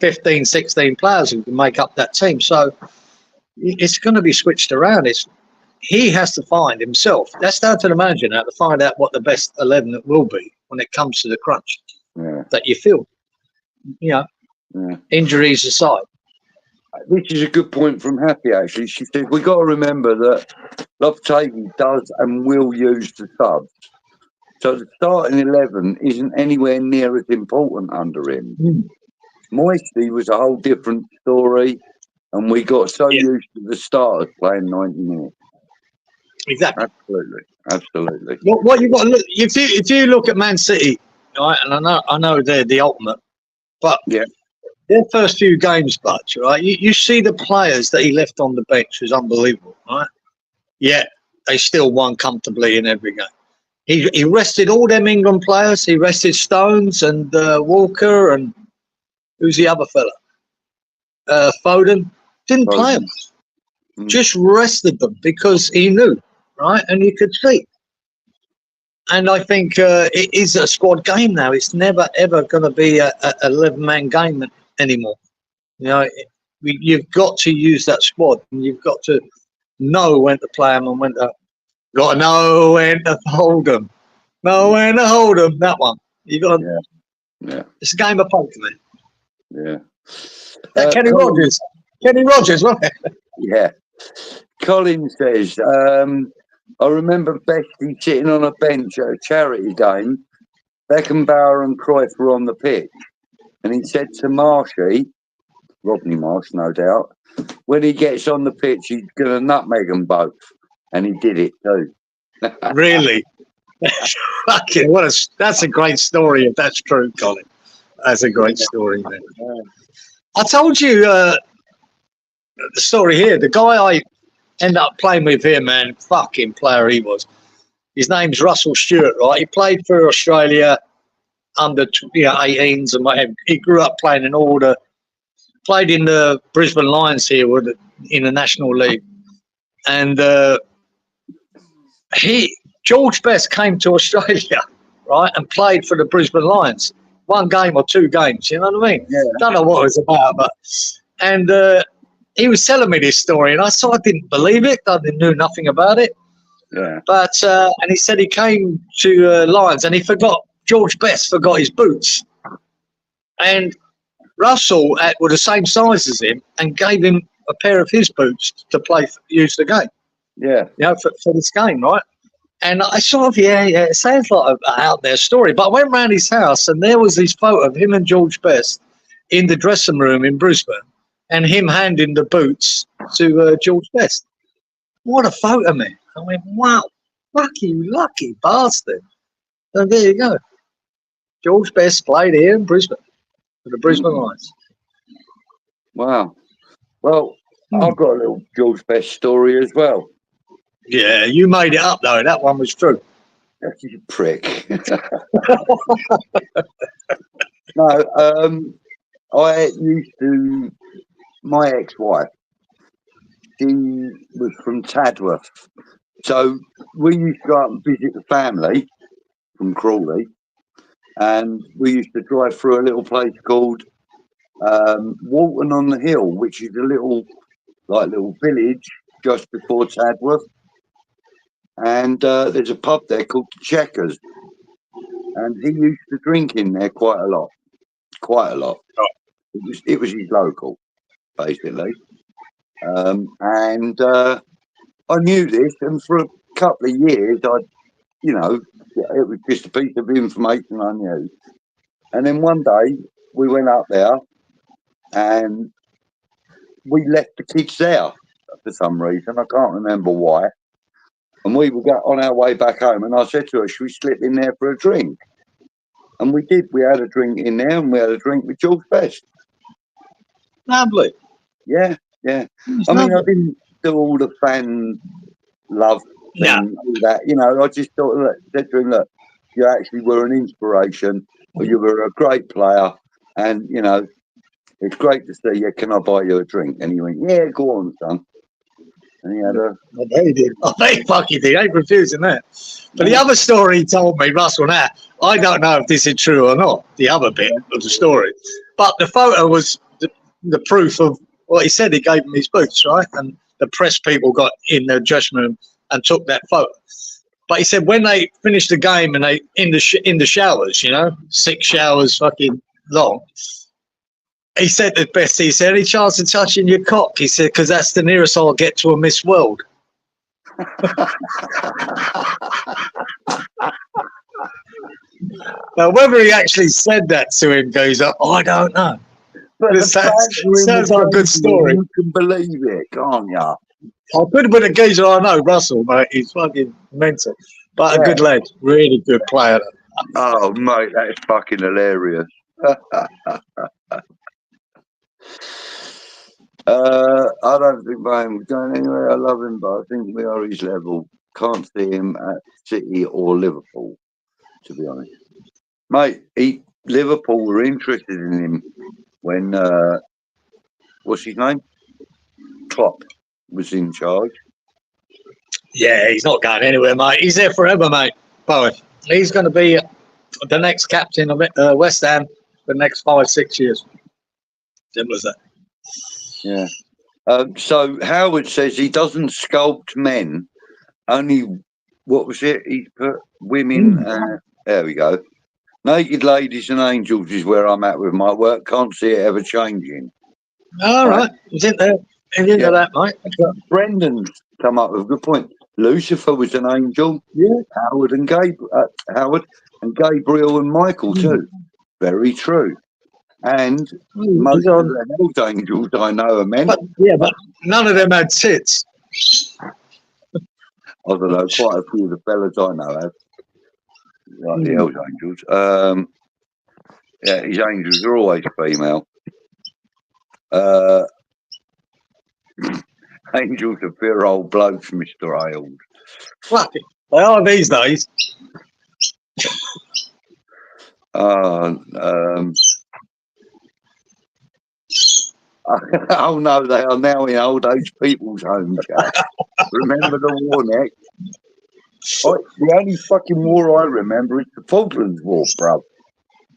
15, 16 players who can make up that team. So it's going to be switched around. He has to find himself. That's down to the manager now to find out what the best 11 it will be when it comes to the crunch that you feel. You know, injuries aside. This is a good point from Happy, actually. She said, we've got to remember that Lopetegui does and will use the subs. So the starting 11 isn't anywhere near as important under him. Moisty was a whole different story, and we got so used to the starters playing 90 minutes. Exactly. Absolutely. What you've got to look, if you look at Man City, right, and I know they're the ultimate, but their first few games, Butch, right, you see the players that he left on the bench was unbelievable, right? Yet they still won comfortably in every game. He rested all them England players. He rested Stones and Walker and who's the other fella? Foden. Didn't play them. Just rested them because he knew, right? And you could see. And I think it is a squad game now. It's never, ever going to be a 11-man game anymore. You know, you've got to use that squad. And you've got to know when to play them and when to... Got to know when to hold them. Know when to hold them. That one. You got to... Yeah. It's a game of poker, man. Yeah. Kenny Rogers. Kenny Rogers, wasn't it? Yeah. Colin says, I remember Bestie sitting on a bench at a charity game. Beckenbauer and Cruyff were on the pitch. And he said to Marshy, Rodney Marsh, no doubt, when he gets on the pitch, he's going to nutmeg them both. And he did it too. Really? Fucking that's a great story if that's true, Colin. That's a great story, man. I told you the story here. The guy I ended up playing with here, man, fucking player he was. His name's Russell Stewart, right? He played for Australia under 18s and whatever. He grew up playing in order. Played in the Brisbane Lions here in the National League. And George Best came to Australia, right, and played for the Brisbane Lions. 1 game or 2 games, you know what I mean? Yeah. Don't know what it was about, but he was telling me this story, and I didn't believe it. I knew nothing about it. Yeah. But and he said he came to Lions, and George Best forgot his boots, and Russell were the same size as him, and gave him a pair of his boots to use the game. Yeah. You know, for this game, right? And I it sounds like an out there story. But I went round his house and there was this photo of him and George Best in the dressing room in Brisbane and him handing the boots to George Best. What a photo, man. I went, wow, lucky bastard. So there you go. George Best played here in Brisbane for the Brisbane Lions. Wow. Well, I've got a little George Best story as well. Yeah, you made it up, though. That one was true. You prick. No, I used to... My ex-wife, she was from Tadworth. So we used to go out and visit the family from Crawley. And we used to drive through a little place called Walton on the Hill, which is a little village just before Tadworth. And there's a pub there called the Checkers, and he used to drink in there quite a lot. It was his local, basically, and I knew this, and for a couple of years, it was just a piece of information I knew. And then one day we went up there, and we left the kids there for some reason. I can't remember why. And we were on our way back home, and I said to her, should we slip in there for a drink? And we did. We had a drink in there, and we had a drink with George Best. Lovely. Yeah, yeah. I mean, I didn't do all the fan love thing, all that. You know, I just thought, look, said to him, look, you actually were an inspiration, or you were a great player, and you know, it's great to see you. Can I buy you a drink? And he went, yeah, go on, son. And he had a. I bet he did. I bet he fucking did. I ain't refusing that. But the other story he told me, Russell, now, I don't know if this is true or not, the other bit of the story. But the photo was the proof of what he said. He gave him his boots, right? And the press people got in their dressing room and took that photo. But he said when they finished the game and they in the showers, you know, 6 showers fucking long, he said the best. He said, any chance of touching your cock? He said, because that's the nearest I'll get to a Miss World. Now, whether he actually said that to him goes up, I don't know. But it sounds like a good story. You can believe it, can't you? I could have been a geezer I know, Russell, mate. He's fucking mental. But a good lad. Really good player. Oh, mate, that is fucking hilarious. I don't think Bowen was going anywhere. I love him, but I think we are his level. Can't see him at City or Liverpool, to be honest. Mate, Liverpool were interested in him when, what's his name? Klopp was in charge. Yeah, he's not going anywhere, mate. He's there forever, mate. Bowen. He's going to be the next captain of West Ham for the next 5-6 years. Simple as that. Yeah. So Howard says he doesn't sculpt men. Only, what was it? He put women. There we go. Naked ladies and angels is where I'm at with my work. Can't see it ever changing. All right. He's into that, mate. Brendan's come up with a good point. Lucifer was an angel. Yeah. Howard and Gabriel and Michael too. Very true. And most of the Hell's Angels I know are men. But none of them had tits. I don't know. Quite a few of the fellas I know have. Like the Hell's Angels. Yeah, his angels are always female. Angels are pure old blokes, Mr. Ailes. Fuck it. They are these days. Oh no, they are now in old age people's homes. Remember the war next? The only fucking war I remember is the Falklands War, bruv.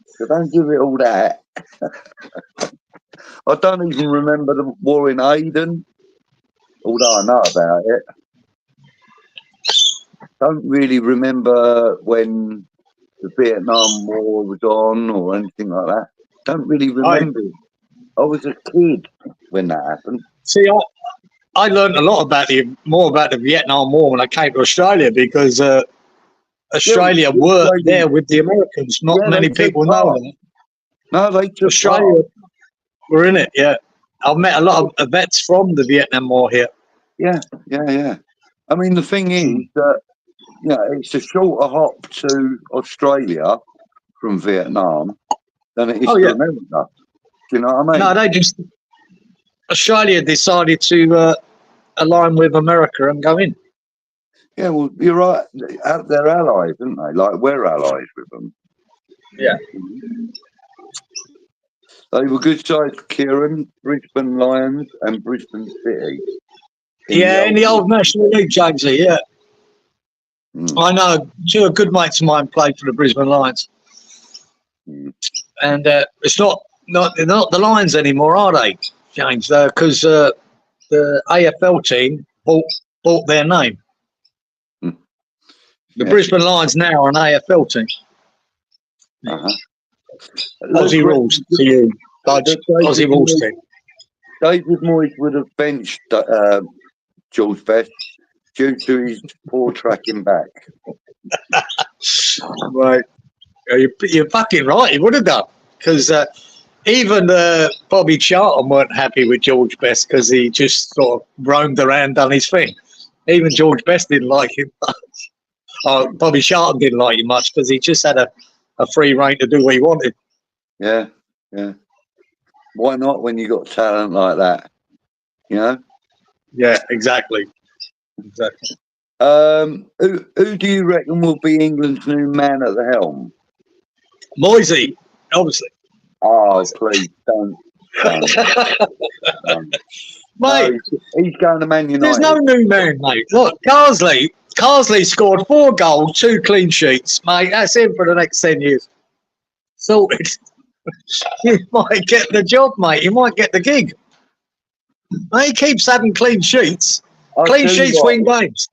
So don't give it all that. I don't even remember the war in Aden, although I know about it. Don't really remember when the Vietnam War was on or anything like that. Don't really remember. I was a kid when that happened. See, I learned a lot more about the Vietnam War when I came to Australia because Australia were there with the Americans. Not many people know that. No, they took Australia were in it. Yeah, I've met a lot of vets from the Vietnam War here. Yeah. I mean, the thing is that it's a shorter hop to Australia from Vietnam than it is to America. Do you know what I mean? No, Australia decided to align with America and go in. Yeah, well, you're right. They're allies, aren't they? Like, we're allies with them. Yeah. They were good sides, Kieran, Brisbane Lions and Brisbane City. In the old National League, Jamesy, yeah. I know. 2 good mates of mine played for the Brisbane Lions. And it's they're not the Lions anymore, are they, James? Because the AFL team bought their name. The Brisbane Lions now are an AFL team. Aussie rules to you. Aussie rules team. David Moyes would have benched George Best due to his poor tracking back. Right. You're fucking right. He would have done. Because even Bobby Charlton weren't happy with George Best because he just sort of roamed around, done his thing. Even George Best didn't like him much. Bobby Charlton didn't like him much because he just had a free rein to do what he wanted. Yeah. Why not when you got talent like that? You know? Yeah, exactly. Exactly. Who do you reckon will be England's new man at the helm? Moisey, obviously. Oh, please don't. Mate, no, he's going to Man United. There's no new man, mate. Look, Carsley scored 4 goals, 2 clean sheets, mate. That's him for the next 10 years. Sorted. You might get the job, mate. You might get the gig. He keeps having clean sheets. Clean sheets win games.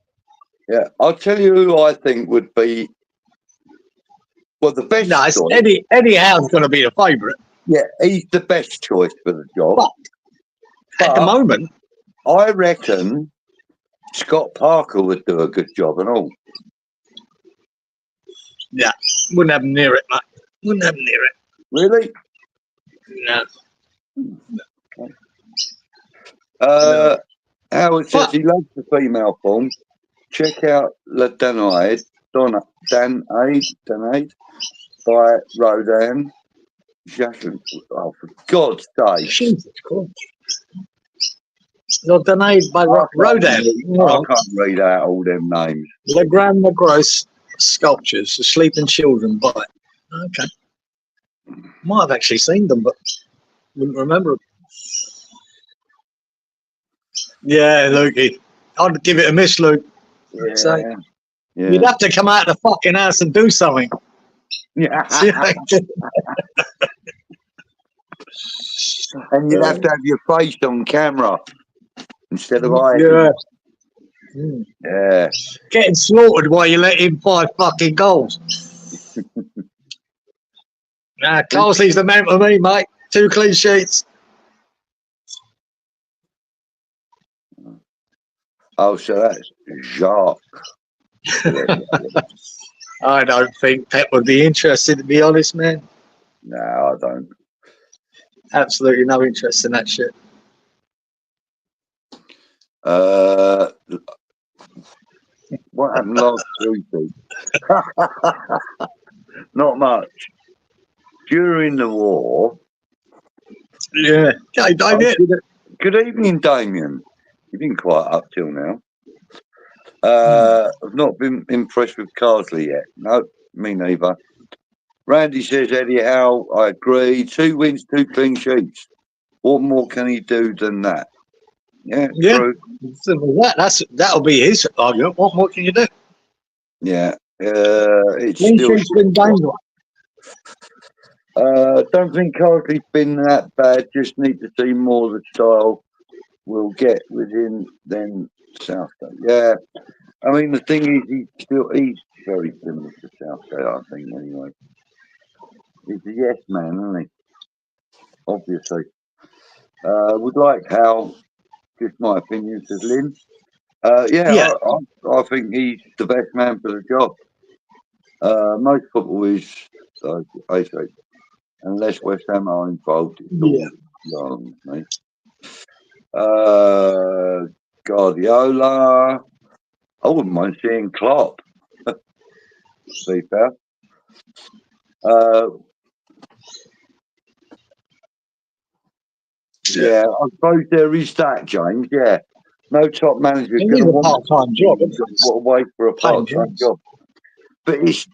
Yeah, I'll tell you who I think would be. Well, the best. No, it's Eddie Howe's going to be the favourite. Yeah, he's the best choice for the job. But at the moment, I reckon Scott Parker would do a good job and all. Yeah, wouldn't have him near it, mate. Wouldn't have him near it. Really? No. Howard says he loves the female form. Check out La Danade by Rodan. Oh, for God's sake. Jesus Christ. La Danade by Rodan. I can't read out all them names. Le Grand Negros Sculptures, The Sleeping Children by. Okay. Might have actually seen them, but wouldn't remember them. Yeah, Lukey. I'd give it a miss, Luke. Yeah. You'd have to come out of the fucking house and do something. Yeah. And you'd have to have your face on camera instead of eyes. Yeah. Getting slaughtered while you let in 5 fucking goals. Carsley's the man for me, mate. 2 clean sheets. Oh, so that's Jacques. I don't think Pep would be interested, to be honest, man. No, I don't. Absolutely no interest in that shit. What happened last Tuesday? Not much. During the war. Yeah. Okay, Damien. Good evening, Damien. You've been quiet up till now. I've not been impressed with Carsley yet. No, me neither. Randy says, Eddie Howe, I agree. 2 wins, 2 clean sheets. What more can he do than that? Yeah, true. That'll be his argument. What more can you do? Yeah. It's clean still sheets been dangerous. Don't think Carsley's been that bad. Just need to see more of the style we'll get within then Southgate. Yeah. I mean, the thing is, he's very similar to Southgate, I think, anyway. He's a yes man, isn't he? Obviously. Would like Hal, just my opinion, says Lynn. I think he's the best man for the job. Most football is, I say, unless West Ham are involved, it's all wrong, mate. Guardiola. I wouldn't mind seeing Klopp. To be fair. Yeah, I suppose there is that, James. Yeah. No top manager is going to want a part-time job. What a wait for a part-time job. But it's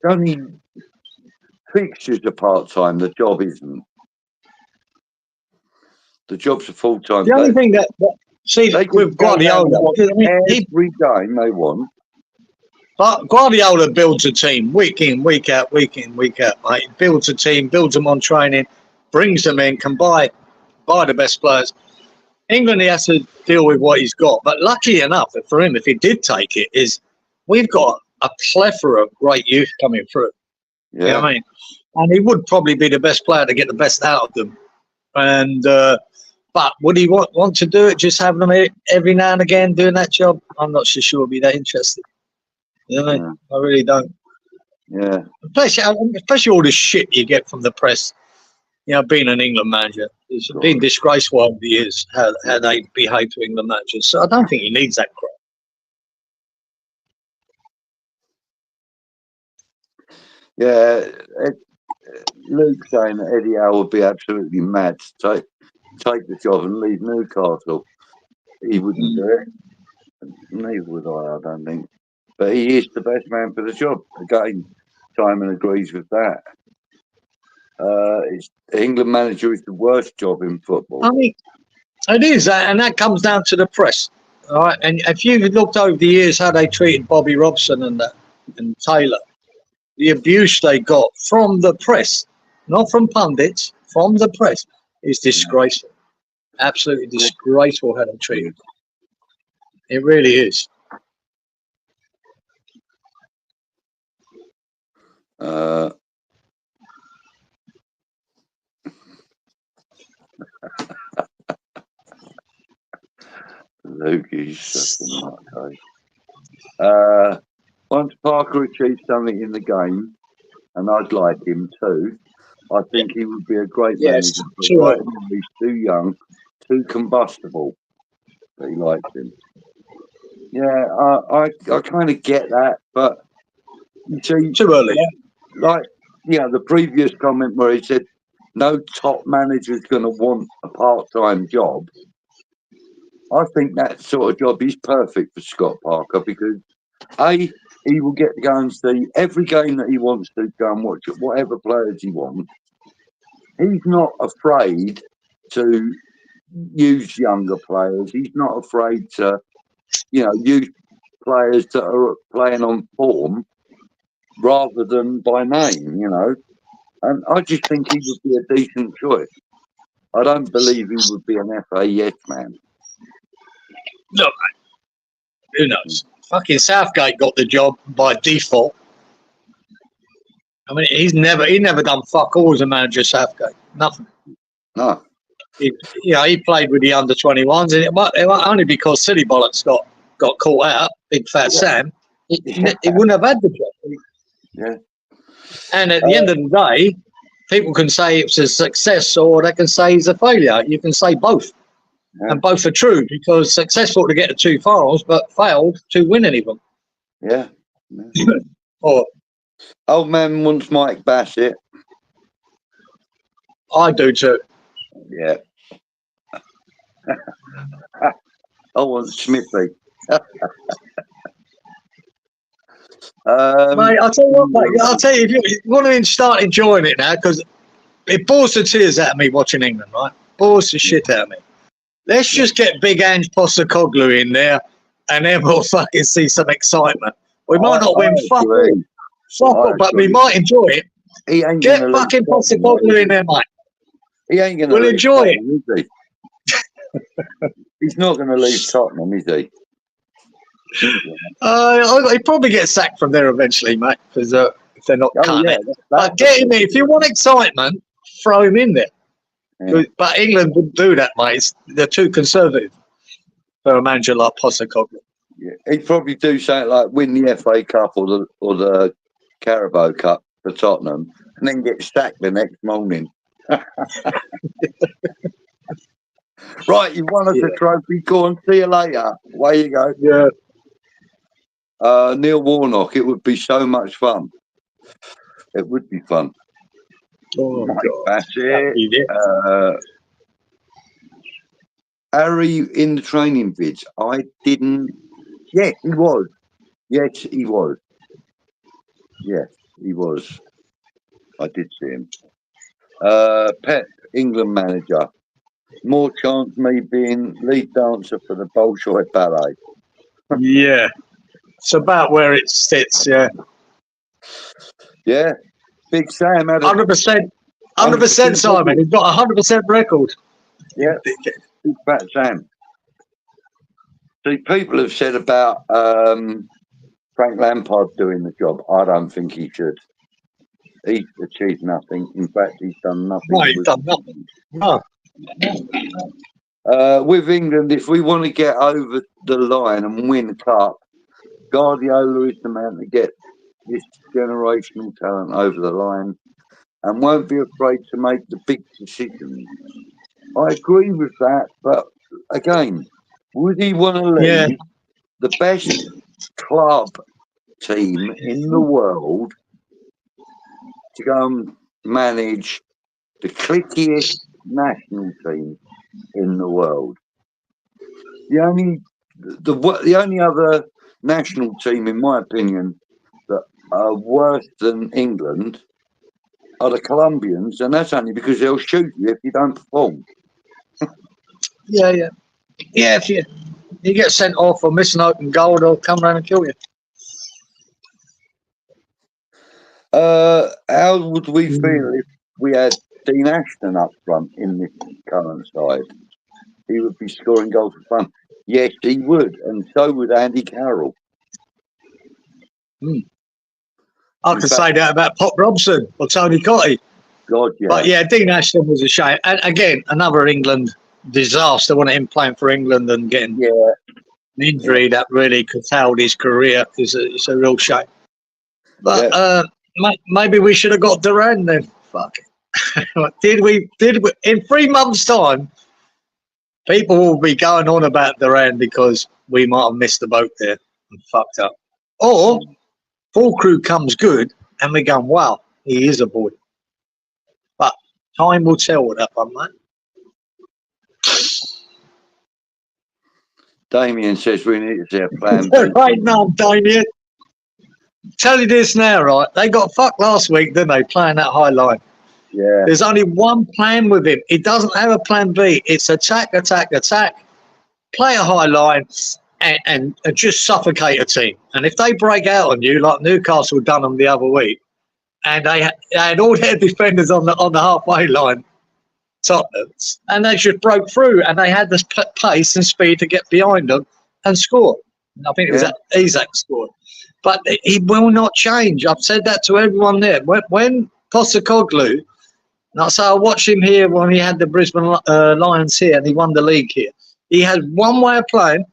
only fixtures are part-time. The job isn't. The job's a full-time. The only thing that see with Guardiola, every game they want. But Guardiola builds a team week in, week out, week in, week out. Mate, he builds a team, builds them on training, brings them in, can buy the best players. England, he has to deal with what he's got. But lucky enough for him, if he did take it, is we've got a plethora of great youth coming through. Yeah. You know what I mean? And he would probably be the best player to get the best out of them. And but would he want to do it, just having them every now and again doing that job? I'm not so sure he'd be that interested. You know what I mean? I really don't. Yeah. Especially all the shit you get from the press. You know, being an England manager, it's been disgraceful over the years how they behave to England managers. So I don't think he needs that crap. Yeah, Luke saying that Eddie Howe would be absolutely mad to take the job and leave Newcastle. He wouldn't do it. Neither would I don't think. But he is the best man for the job. Again, Simon agrees with that. England manager is the worst job in football. I mean, it is, and that comes down to the press. All right, and if you've looked over the years how they treated Bobby Robson and Taylor, the abuse they got from the press, not from pundits, from the press, is disgraceful. Absolutely disgraceful how they treat them. It really is. Luke is such a nutcase. Once Parker achieves something in the game, and I'd like him too, I think he would be a great manager. But right now he's too young, too combustible. But he likes him. Yeah, I kind of get that, but you see, too early. Like the previous comment where he said no top manager is going to want a part-time job. I think that sort of job is perfect for Scott Parker because he will get to go and see every game that he wants to go and watch whatever players he wants. He's not afraid to use younger players. He's not afraid to, use players that are playing on form rather than by name, And I just think he would be a decent choice. I don't believe he would be an FA yes man. Look, who knows? Fucking Southgate got the job by default. I mean, he never done fuck all as a manager, Southgate. Nothing. No. He played with the under-21s, and it was only because Silly Bollocks got caught out, Big Fat Sam, he wouldn't have had the job. Yeah. And at the end of the day, people can say it's a success or they can say it's a failure. You can say both. Yeah. And both are true because successful to get to 2 finals, but failed to win any of them. Yeah. Old man wants Mike Bassett. I do too. Yeah. I want Smithy. Mate, I'll tell you what, mate. I'll tell you, if you want to start enjoying it now, because it bores the tears out of me watching England, right? Bores the shit out of me. Let's just get Big Ange Postecoglou in there, and then we'll fucking see some excitement. We might not win fuck all, but we might enjoy it. He ain't get fucking Postecoglou in there, mate. He ain't going to. We'll enjoy Tottenham, it. Is he? He's not going to leave Tottenham, is he? He'll probably get sacked from there eventually, mate, because if they're not cutting it. But get him in. If you want excitement, throw him in there. Yeah. But England wouldn't do that, mate. They're too conservative for a manager like Postecoglou. Yeah, he'd probably do something like win the FA Cup or the Carabao Cup for Tottenham, and then get sacked the next morning. Right, you won us a trophy. Go on, see you later. Away you go. Yeah. Neil Warnock. It would be so much fun. It would be fun. Oh, Mike God. Bassett. Harry in the training vids. I didn't. Yes, he was. Yes, he was. Yes, he was. I did see him. Pep, England manager. More chance me being lead dancer for the Bolshoi Ballet. Yeah. It's about where it sits, yeah. Yeah. Big Sam had 100%. 100%, Simon. He's got a 100% record. Yeah. Big Fat Sam. See, people have said about Frank Lampard doing the job. I don't think he should. He's achieved nothing. In fact, he's done nothing. No, he's done nothing. No. With England, if we want to get over the line and win the cup, Guardiola is the man to get this generational talent over the line and won't be afraid to make the big decisions. I agree with that, but again, would he want to leave the best club team in the world to go and manage the clickiest national team in the world. The only other national team, in my opinion, that are worse than England are the Colombians, and that's only because they'll shoot you if you don't perform. Yeah. If you get sent off or miss an open goal, they'll come around and kill you. How would we feel if we had Dean Ashton up front in this current side? He would be scoring goals for fun. Yes, he would, and so would Andy Carroll. I could say that about Pop Robson or Tony Cottee. God, yeah. But yeah, Dean Ashton was a shame. And again, another England disaster. One of him playing for England and getting an injury that really curtailed his career. It's a real shame. But maybe we should have got Duran then. Fuck it. Did we? In 3 months' time, people will be going on about Duran because we might have missed the boat there and fucked up. Or full crew comes good and we're going, wow, he is a boy. But time will tell with that one, mate. Damien says we need to see a plan. Right now, Damien. Tell you this now, right? They got fucked last week, didn't they, playing that high line? Yeah. There's only one plan with him. He doesn't have a plan B. It's attack, play a high line, and just suffocate a team. And if they break out on you, like Newcastle done them the other week, and they had all their defenders on the halfway line, Tottenham, and they just broke through, and they had the pace and speed to get behind them and score. I think it was Isaac scored. But he will not change. I've said that to everyone there. When Postecoglou, and I watched him here when he had the Brisbane Lions here and he won the league here. He has one way of playing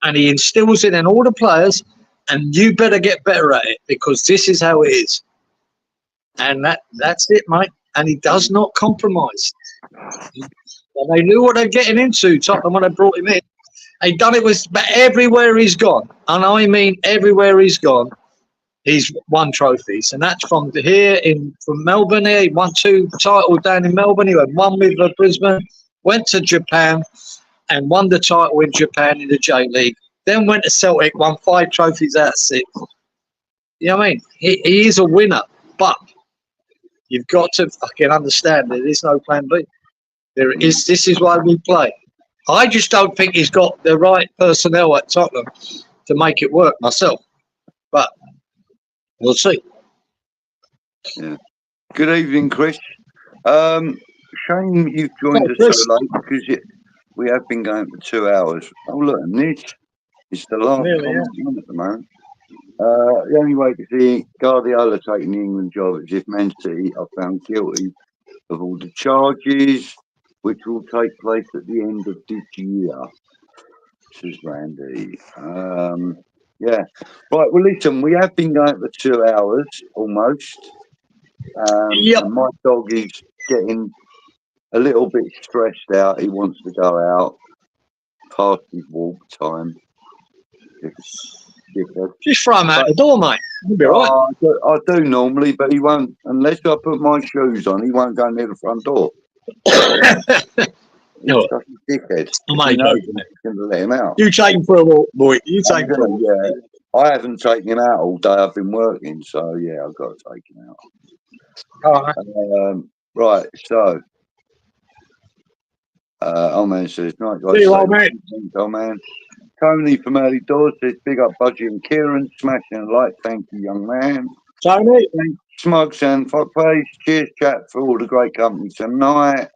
and he instills it in all the players, and you better get better at it because this is how it is. And that's it, mate. And he does not compromise. And they knew what they're getting into, Tottenham, when they brought him in. They've done it but everywhere he's gone, and I mean everywhere he's gone, he's won trophies. And that's from Melbourne here. He won 2 titles down in Melbourne. He had 1 with Brisbane, went to Japan and won the title in Japan in the J-League. Then went to Celtic, won 5 trophies out of 6. You know what I mean? He is a winner, but you've got to fucking understand there is no plan B. This is why we play. I just don't think he's got the right personnel at Tottenham to make it work myself. But we'll see. Yeah. Good evening, Chris. Shame you've joined us so late because we have been going for 2 hours. Oh, look, and this is the last comment at the moment. The only way to see Guardiola taking the England job is if Man City are found guilty of all the charges, which will take place at the end of this year, says Randy. Yeah. Right, well, listen, we have been going for 2 hours almost. And my dog is getting a little bit stressed out. He wants to go out past his walk time. Just throw him out the door, mate. He'll be all right. I do normally, but he won't, unless I put my shoes on, he won't go near the front door. He's such a dickhead. Mate, going to let him out. You take him for a walk, boy. You take him for a walk. Yeah. I haven't taken him out all day. I've been working, so yeah, I've got to take him out. All right. Right, so old man says, night guys. See you, old man. Old man. Tony from Early Doors says, big up Budgie and Kieran, smashing a light. Thank you, young man. Tony. Thanks, Smugs and Fuckface. Cheers, chat, for all the great company tonight.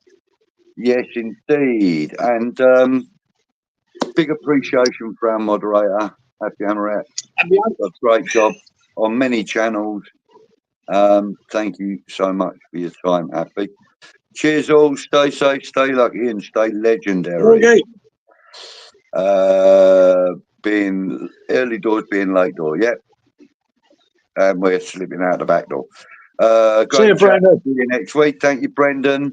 Yes, indeed. And big appreciation for our moderator, Happy Amaret. Does a great job on many channels. Thank you so much for your time, Happy. Cheers all. Stay safe, stay lucky, and stay legendary. Okay. Being early doors, being late door. Yep. And we're slipping out the back door. See you, Brendan. See you next week. Thank you, Brendan.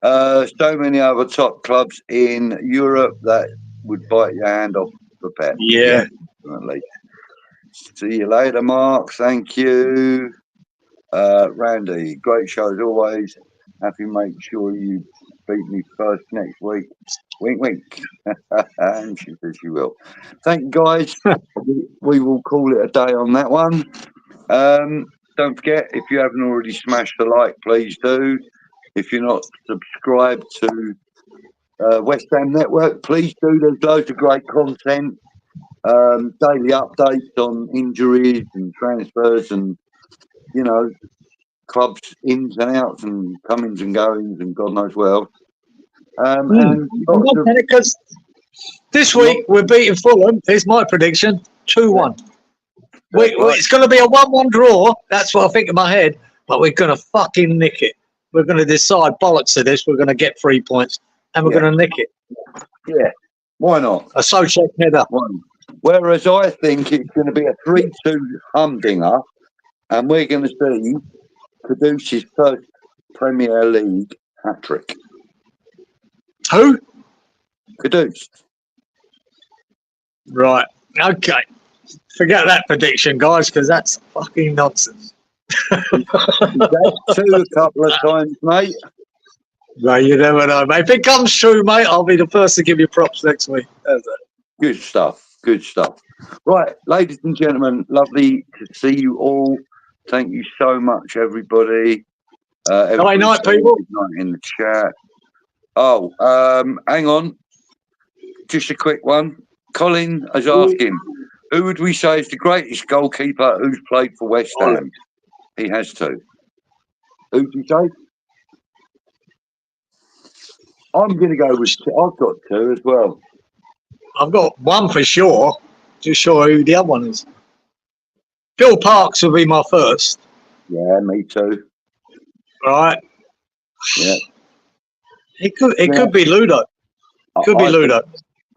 So many other top clubs in Europe that would bite your hand off the pet. Yeah. Definitely. See you later, Mark. Thank you. Randy, great show as always. Happy make sure you beat me first next week. Wink, wink. And she says she will. Thank you, guys. We will call it a day on that one. Don't forget, if you haven't already smashed the like, please do. If you're not subscribed to West Ham Network, please do. There's loads of great content. Daily updates on injuries and transfers and, you know, clubs ins and outs and comings and goings and God knows what else. And because this week we're beating Fulham. Here's my prediction: 2-1. It's going to be a 1-1 draw. That's what I think in my head. But we're going to fucking nick it. We're going to decide bollocks to this. We're going to get 3 points, and we're going to nick it. Yeah, why not? A social header. Whereas I think it's going to be a 3-2 humdinger, and we're going to see Kudus's first Premier League hat-trick. Who? Kudus. Right. Okay. Forget that prediction, guys, because that's fucking nonsense. That's 2 a couple of times, mate. No, you never know, mate. If it comes true, mate, I'll be the first to give you props next week. Good stuff. Good stuff. Right, ladies and gentlemen, lovely to see you all. Thank you so much, everybody. Good night, people. Good night in the chat. Oh, hang on. Just a quick one. Colin is asking, who would we say is the greatest goalkeeper who's played for West Ham? He has 2. Who do you say? I'm going to go with 2. I've got 2 as well. I've got 1 for sure. Just sure who the other one is. Phil Parks will be my first. Yeah, me too. Right. Yeah. It could be Ludo.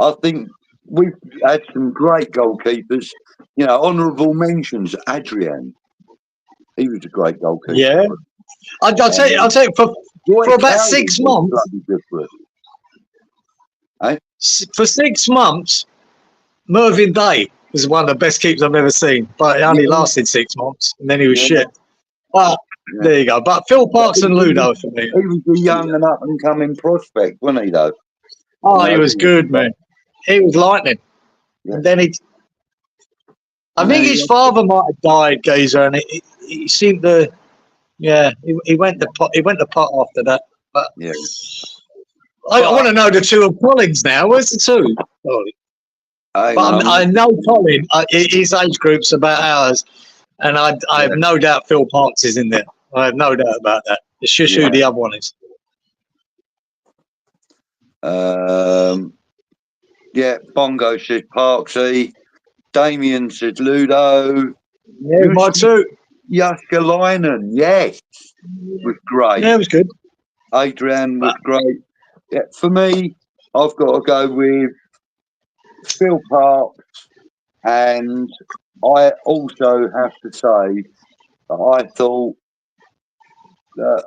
I think we've had some great goalkeepers. You know, honourable mentions. Adrian, he was a great goalkeeper. Yeah, I'll tell you. For about 6 months. For 6 months, Mervyn Day was one of the best keepers I've ever seen, but it only lasted 6 months, and then he was shit. But there you go. But Phil Parks and Ludo for me. He was a young and up and coming prospect, wasn't he? Though. Oh, he was good, man. He was lightning. Yeah. And then I think his father might have died, Gazer, and he seemed to. Yeah, he went the pot after that. But yeah, I want to know the 2 of Collins now. Where's the 2? I know Colin. His age group's about ours, and I have no doubt Phil Parks is in there. I have no doubt about that. It's just who the other one is. Yeah, Bongo says Parksy. Damien says Ludo. Yeah, my 2. Jaskalainen, yes, was great. Yeah, it was good. Adrian was great. Yeah, for me, I've got to go with Phil Parks, and I also have to say that I thought that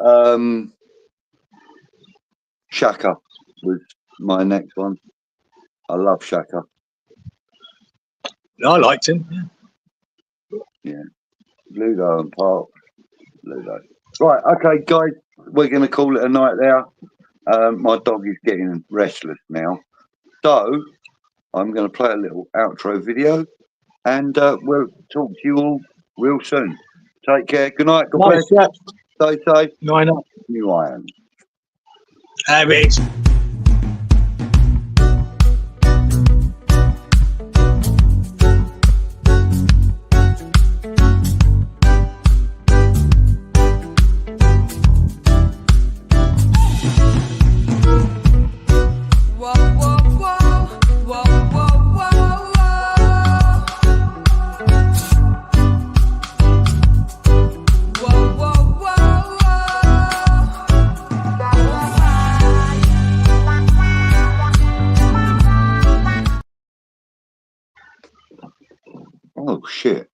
Xhaka was my next one. I love Xhaka. I liked him. Yeah. Ludo and Parks. Ludo. Right, okay, guys, we're going to call it a night there. My dog is getting restless now. So, I'm going to play a little outro video, and we'll talk to you all real soon. Take care. Good night. God bless. Stay safe. Night. New Iron. Oh, shit.